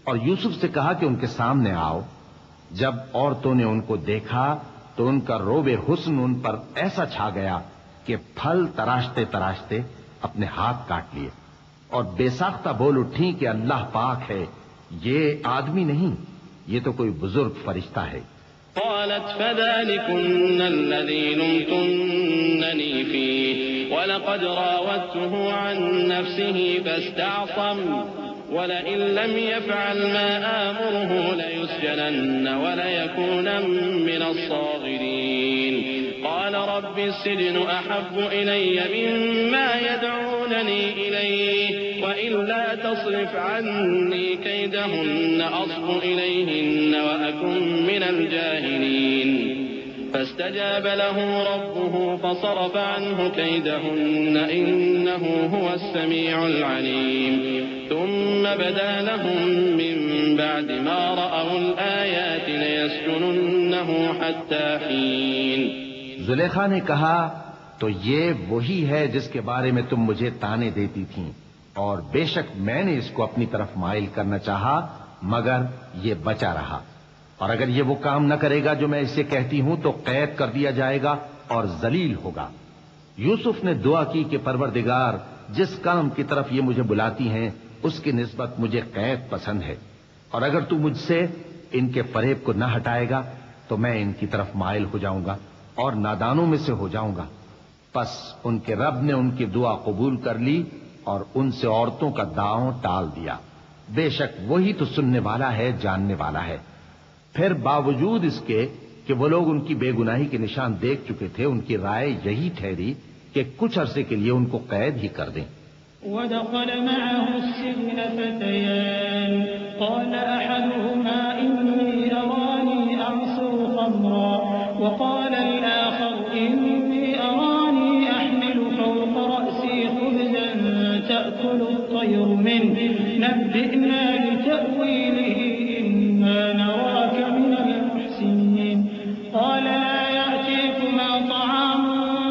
اور یوسف سے کہا کہ ان کے سامنے آؤ۔ جب عورتوں نے ان کو دیکھا تو ان کا روب حسن ان پر ایسا چھا گیا کہ پھل تراشتے تراشتے اپنے ہاتھ کاٹ لیے، اور بے ساختہ بول اٹھی کہ اللہ پاک ہے، یہ آدمی نہیں، یہ تو کوئی بزرگ فرشتہ ہے۔ قالت فذلكن الذي لمتنني فيه ولقد راودته عن نفسه فاستعصم ولئن لم يفعل ما آمره ليسجنن وليكونن من الصاغرين قال رب السجن أحب إلي مما يدعونني إليه وإلا تصرف عني كيدهن أصب إليهن وأكن من الجاهلين فاستجاب له ربه فصرف عنه كيدهن إنه هو السميع العليم ثم بدا لهم من بعد ما رأوا الآيات ليسجننه حتى حين۔ زلیخا نے کہا تو یہ وہی ہے جس کے بارے میں تم مجھے تانے دیتی تھیں، اور بے شک میں نے اس کو اپنی طرف مائل کرنا چاہا مگر یہ بچا رہا، اور اگر یہ وہ کام نہ کرے گا جو میں اسے کہتی ہوں تو قید کر دیا جائے گا اور ذلیل ہوگا۔ یوسف نے دعا کی کہ پروردگار جس کام کی طرف یہ مجھے بلاتی ہیں اس کی نسبت مجھے قید پسند ہے، اور اگر تو مجھ سے ان کے فریب کو نہ ہٹائے گا تو میں ان کی طرف مائل ہو جاؤں گا اور نادانوں میں سے ہو جاؤں گا۔ پس ان کے رب نے ان کی دعا قبول کر لی اور ان سے عورتوں کا داؤں ٹال دیا۔ بے شک وہی تو سننے والا ہے، جاننے والا ہے۔ پھر باوجود اس کے کہ وہ لوگ ان کی بے گناہی کے نشان دیکھ چکے تھے، ان کی رائے یہی ٹھہری کہ کچھ عرصے کے لیے ان کو قید ہی کر دیں۔ ودخل معه السجن فتيان قال أحدهما إني أراني أعصر خمرا وقال الآخر إني أراني أحمل فوق رأسي خبزا تأكل الطير منه نبئنا بتأويله إنا نراك من المحسنين قال لا يأتيكما طعام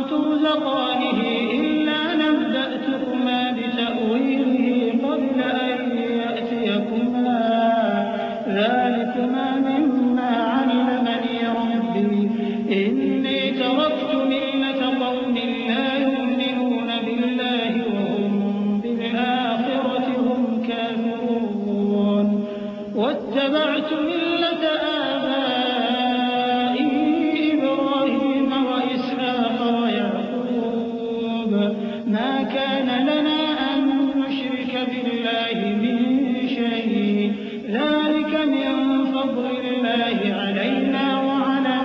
ترزقانه إلا نبأتكما بتأويله قبل أن يأتيكما ذلكما مما علمني ربي إني تركت ملة قوم لا يؤمنون بالله وهم بالآخرة هم كافرون واتبعت ملة آبائي إبراهيم وإسحاق ويعقوب ما كان لنا أن نشرك بالله من شيء ذلك من فضل الله علينا وعلى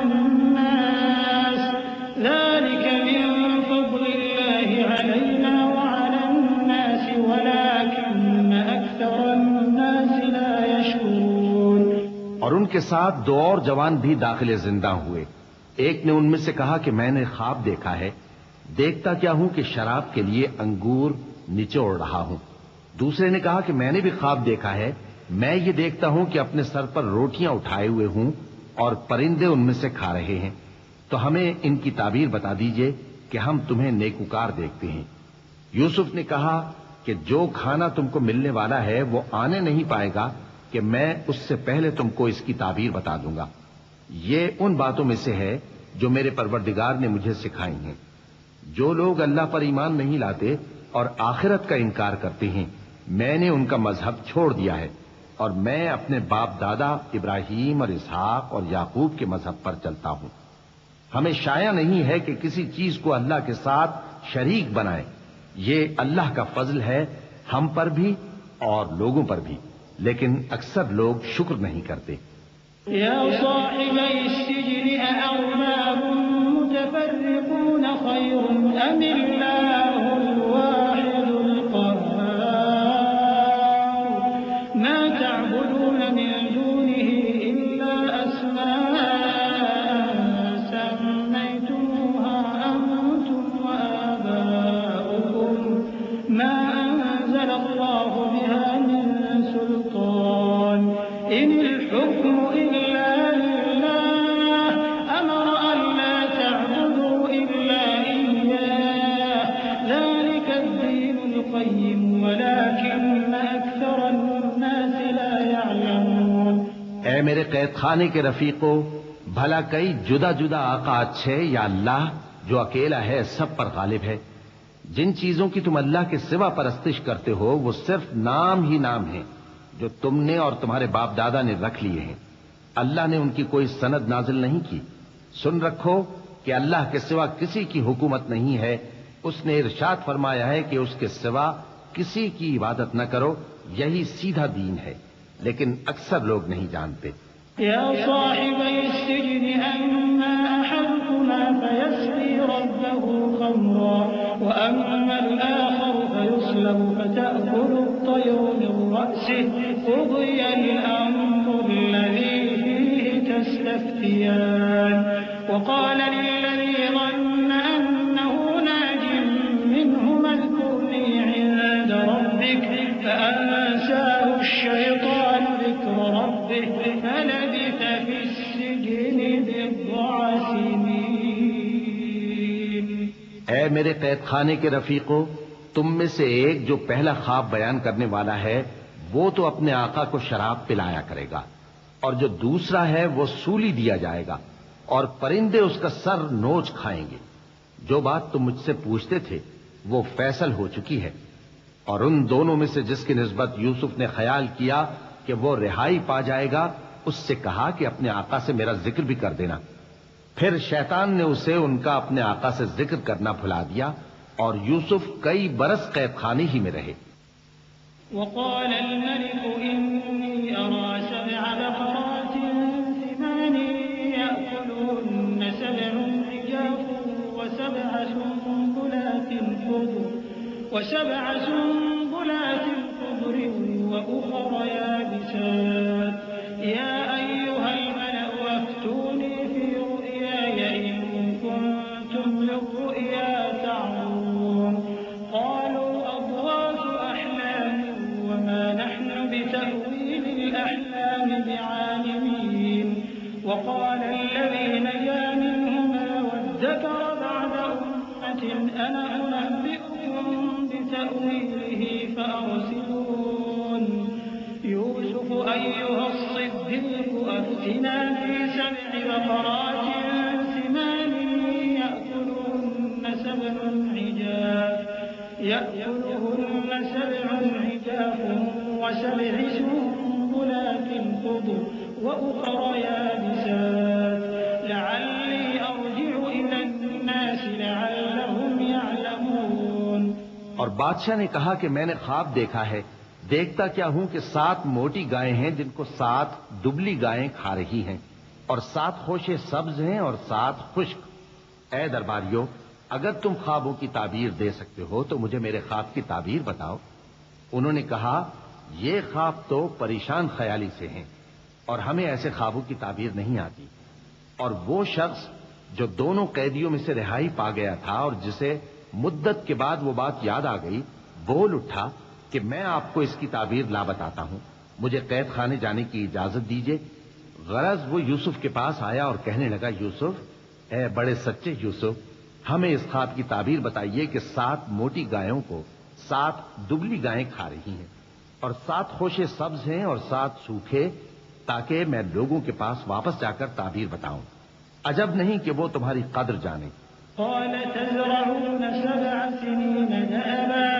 الناس ولكن أكثر الناس لا يشكرون۔ اور ان کے ساتھ دو اور جوان بھی داخل زندہ ہوئے۔ ایک نے ان میں سے کہا کہ میں نے خواب دیکھا ہے، دیکھتا کیا ہوں کہ شراب کے لیے انگور نچوڑ رہا ہوں۔ دوسرے نے کہا کہ میں نے بھی خواب دیکھا ہے، میں یہ دیکھتا ہوں کہ اپنے سر پر روٹیاں اٹھائے ہوئے ہوں اور پرندے ان میں سے کھا رہے ہیں، تو ہمیں ان کی تعبیر بتا دیجئے کہ ہم تمہیں نیکوکار دیکھتے ہیں۔ یوسف نے کہا کہ جو کھانا تم کو ملنے والا ہے وہ آنے نہیں پائے گا کہ میں اس سے پہلے تم کو اس کی تعبیر بتا دوں گا۔ یہ ان باتوں میں سے ہے جو میرے پروردگار نے مجھے سکھائی ہیں۔ جو لوگ اللہ پر ایمان نہیں لاتے اور آخرت کا انکار کرتے ہیں، میں نے ان کا مذہب چھوڑ دیا ہے اور میں اپنے باپ دادا ابراہیم اور اسحاق اور یعقوب کے مذہب پر چلتا ہوں۔ ہمیں شایع نہیں ہے کہ کسی چیز کو اللہ کے ساتھ شریک بنائے۔ یہ اللہ کا فضل ہے ہم پر بھی اور لوگوں پر بھی، لیکن اکثر لوگ شکر نہیں کرتے۔ يا صاحبي السجن أأرباب متفرقون خير أم الله الواحد القهار ما تعبدون من دونه إلا أسماء سميتموها أنتم وآباؤكم ما أنزل الله بها من سلطان إن الحكم إلا لله أمر ألا تعبدوا إلا إياه ذلك الدين القيم ولكن أكثر الناس لا يعلمون۔ اے میرے قید خانے کے رفیقو، بھلا کئی جدا جدا آقا اچھے یا اللہ جو اکیلا ہے سب پر غالب ہے؟ جن چیزوں کی تم اللہ کے سوا پرستش کرتے ہو وہ صرف نام ہی نام ہیں جو تم نے اور تمہارے باپ دادا نے رکھ لیے ہیں، اللہ نے ان کی کوئی سند نازل نہیں کی۔ سن رکھو کہ اللہ کے سوا کسی کی حکومت نہیں ہے، اس نے ارشاد فرمایا ہے کہ اس کے سوا کسی کی عبادت نہ کرو، یہی سیدھا دین ہے، لیکن اکثر لوگ نہیں جانتے۔ يا صاحبي السجن أما أحدكما فيسقي ربه خمرا وأما الآخر فيصلب فتأكل الطير من رأسه قضي الأمر الذي فيه تستفتيان وقال للذي ظن أنه ناج منهما اذكرني عند ربك فأنساه الشيطان ذكر ربه فلبث في السجن بضع سنين۔ اے میرے قید خانے کے رفیقو، تم میں سے ایک جو پہلا خواب بیان کرنے والا ہے وہ تو اپنے آقا کو شراب پلایا کرے گا، اور جو دوسرا ہے وہ سولی دیا جائے گا اور پرندے اس کا سر نوچ کھائیں گے۔ جو بات تم مجھ سے پوچھتے تھے وہ فیصل ہو چکی ہے، اور ان دونوں میں سے جس کی نسبت یوسف نے خیال کیا کہ وہ رہائی پا جائے گا اس سے کہا کہ اپنے آقا سے میرا ذکر بھی کر دینا۔ پھر شیطان نے اسے ان کا اپنے آقا سے ذکر کرنا بھلا دیا اور یوسف کئی برس قید خانے ہی میں رہے۔ وقال الملك إني أرى 7 بقرات سمان يأكلهن 7 عجاف و7 سنبلات خضر وأخر يابسات يا أيها الملأ أفتوني في رؤياي إن كنتم للرؤيا تعبرون قالوا أضغاث أحلام وما نحن بتأويل الأحلام بعالمين وقال الذي نجا منهما وادكر بعد أمة أنا أنبئكم بتأويله فأرسلون يوسف أيها الصديق أفتنا في 7 بقرات سمان يأكلهن 7 عجاف و7 سنبلات خضر وأخر يابسات لعلي أرجع إلى الناس لعلهم يعلمون۔ اور بادشاہ نے کہا کہ میں نے خواب دیکھا ہے، دیکھتا کیا ہوں کہ 7 موٹی گائیں ہیں جن کو 7 دبلی گائیں کھا رہی ہیں، اور 7 خوشے سبز ہیں اور 7 خشک۔ اے درباریوں، اگر تم خوابوں کی تعبیر دے سکتے ہو تو مجھے میرے خواب کی تعبیر بتاؤ۔ انہوں نے کہا یہ خواب تو پریشان خیالی سے ہیں اور ہمیں ایسے خوابوں کی تعبیر نہیں آتی۔ اور وہ شخص جو دونوں قیدیوں میں سے رہائی پا گیا تھا اور جسے مدت کے بعد وہ بات یاد آ گئی، بول اٹھا کہ میں آپ کو اس کی تعبیر لا بتاتا ہوں، مجھے قید خانے جانے کی اجازت دیجیے۔ غرض وہ یوسف کے پاس آیا اور کہنے لگا، یوسف، اے بڑے سچے یوسف، ہمیں اس خواب کی تعبیر بتائیے کہ 7 موٹی گایوں کو 7 دبلی گائیں کھا رہی ہیں اور 7 خوشے سبز ہیں اور 7 سوکھے، تاکہ میں لوگوں کے پاس واپس جا کر تعبیر بتاؤں۔ عجب نہیں کہ وہ تمہاری قدر جانے۔ قال تزرعون 7 سنين دأبا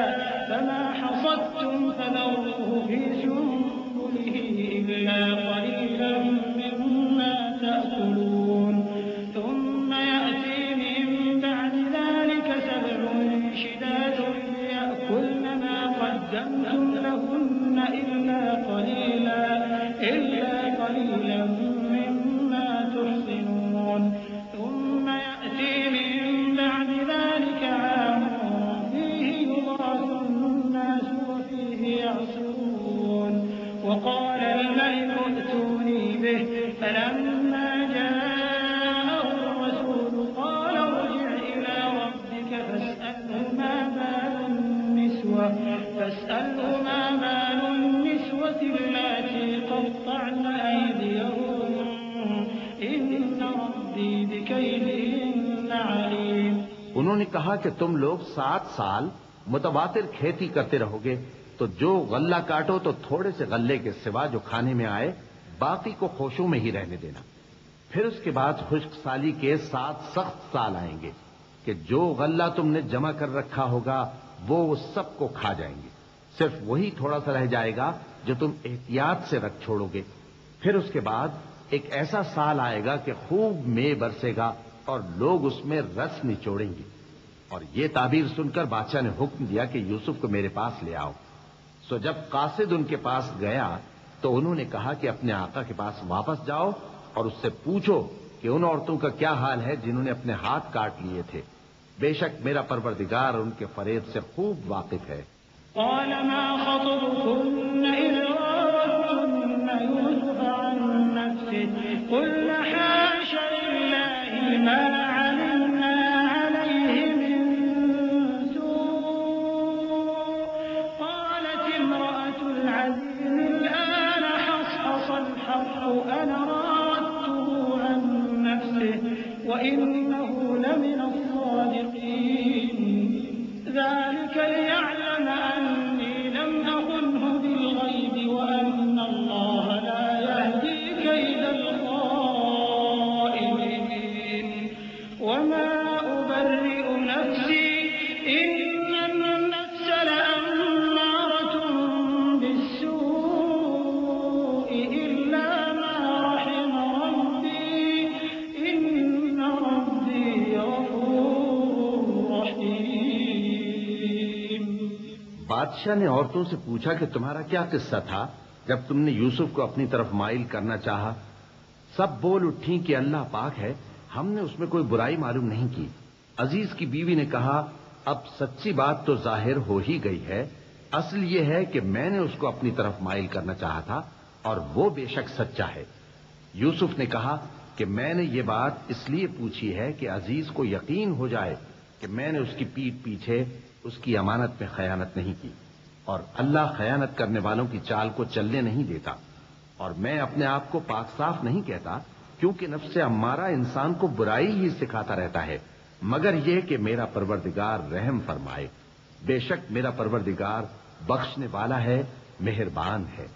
فما حصدتم فذروه في سنبله إلا قليلا مما تأكلون ثم يأتي من بعد ذلك 7 شداد يأكلن ما قدمتم لهن إلا قليلا مما تحصنون ثم يأتي من بعد ذلك عام فيه يغاث الناس وفيه يعصرون وقال الملك ائتوني به فلما جاءه الرسول قال ارجع إلى ربك فاسأله ما بال النسوة اللاتي قطعن أيديهن إن ربي بكيدهن عليم۔ انہوں نے کہا کہ تم لوگ 7 سال متواتر کھیتی کرتے رہو گے، تو جو غلہ کاٹو تو تھوڑے سے غلے کے سوا جو کھانے میں آئے باقی کو خوشوں میں ہی رہنے دینا۔ پھر اس کے بعد خشک سالی کے 7 سخت سال آئیں گے کہ جو غلہ تم نے جمع کر رکھا ہوگا وہ سب کو کھا جائیں گے، صرف وہی تھوڑا سا رہ جائے گا جو تم احتیاط سے رکھ چھوڑو گے۔ پھر اس کے بعد ایک ایسا سال آئے گا کہ خوب مے برسے گا اور لوگ اس میں رس نچوڑیں گے۔ اور یہ تعبیر سن کر بادشاہ نے حکم دیا کہ یوسف کو میرے پاس لے آؤ۔ سو جب قاصد ان کے پاس گیا تو انہوں نے کہا کہ اپنے آقا کے پاس واپس جاؤ اور اس سے پوچھو کہ ان عورتوں کا کیا حال ہے جنہوں نے اپنے ہاتھ کاٹ لیے تھے، بے شک میرا پروردگار ان کے فریب سے خوب واقف ہے۔ قال ما خطبكن إذ راوتن يوسف عن نفسه قلن حاش لله ما علمنا عليه من سوء قالت امرأة العزيز الآن حصحص الحق أنا راودته عن نفسه وإنه لمن الصادقين ذلك ليعلم أني لم أخنه بالغيب وأن الله لا يهدي كيد الخائنين وما أبرئ نفسي إن النفس لأمارة بالسوء إلا ما بادشاہ نے عورتوں سے پوچھا کہ تمہارا کیا قصہ تھا جب تم نے یوسف کو اپنی طرف مائل کرنا چاہا؟ سب بول اٹھیں کہ اللہ پاک ہے، ہم نے اس میں کوئی برائی معلوم نہیں کی۔ عزیز کی بیوی نے کہا، اب سچی بات تو ظاہر ہو ہی گئی ہے، اصل یہ ہے کہ میں نے اس کو اپنی طرف مائل کرنا چاہا تھا اور وہ بے شک سچا ہے۔ یوسف نے کہا کہ میں نے یہ بات اس لیے پوچھی ہے کہ عزیز کو یقین ہو جائے کہ میں نے اس کی پیٹھ پیچھے اس کی امانت میں خیانت نہیں کی، اور اللہ خیانت کرنے والوں کی چال کو چلنے نہیں دیتا۔ اور میں اپنے آپ کو پاک صاف نہیں کہتا، کیونکہ نفس امارہ انسان کو برائی ہی سکھاتا رہتا ہے، مگر یہ کہ میرا پروردگار رحم فرمائے۔ بے شک میرا پروردگار بخشنے والا ہے، مہربان ہے۔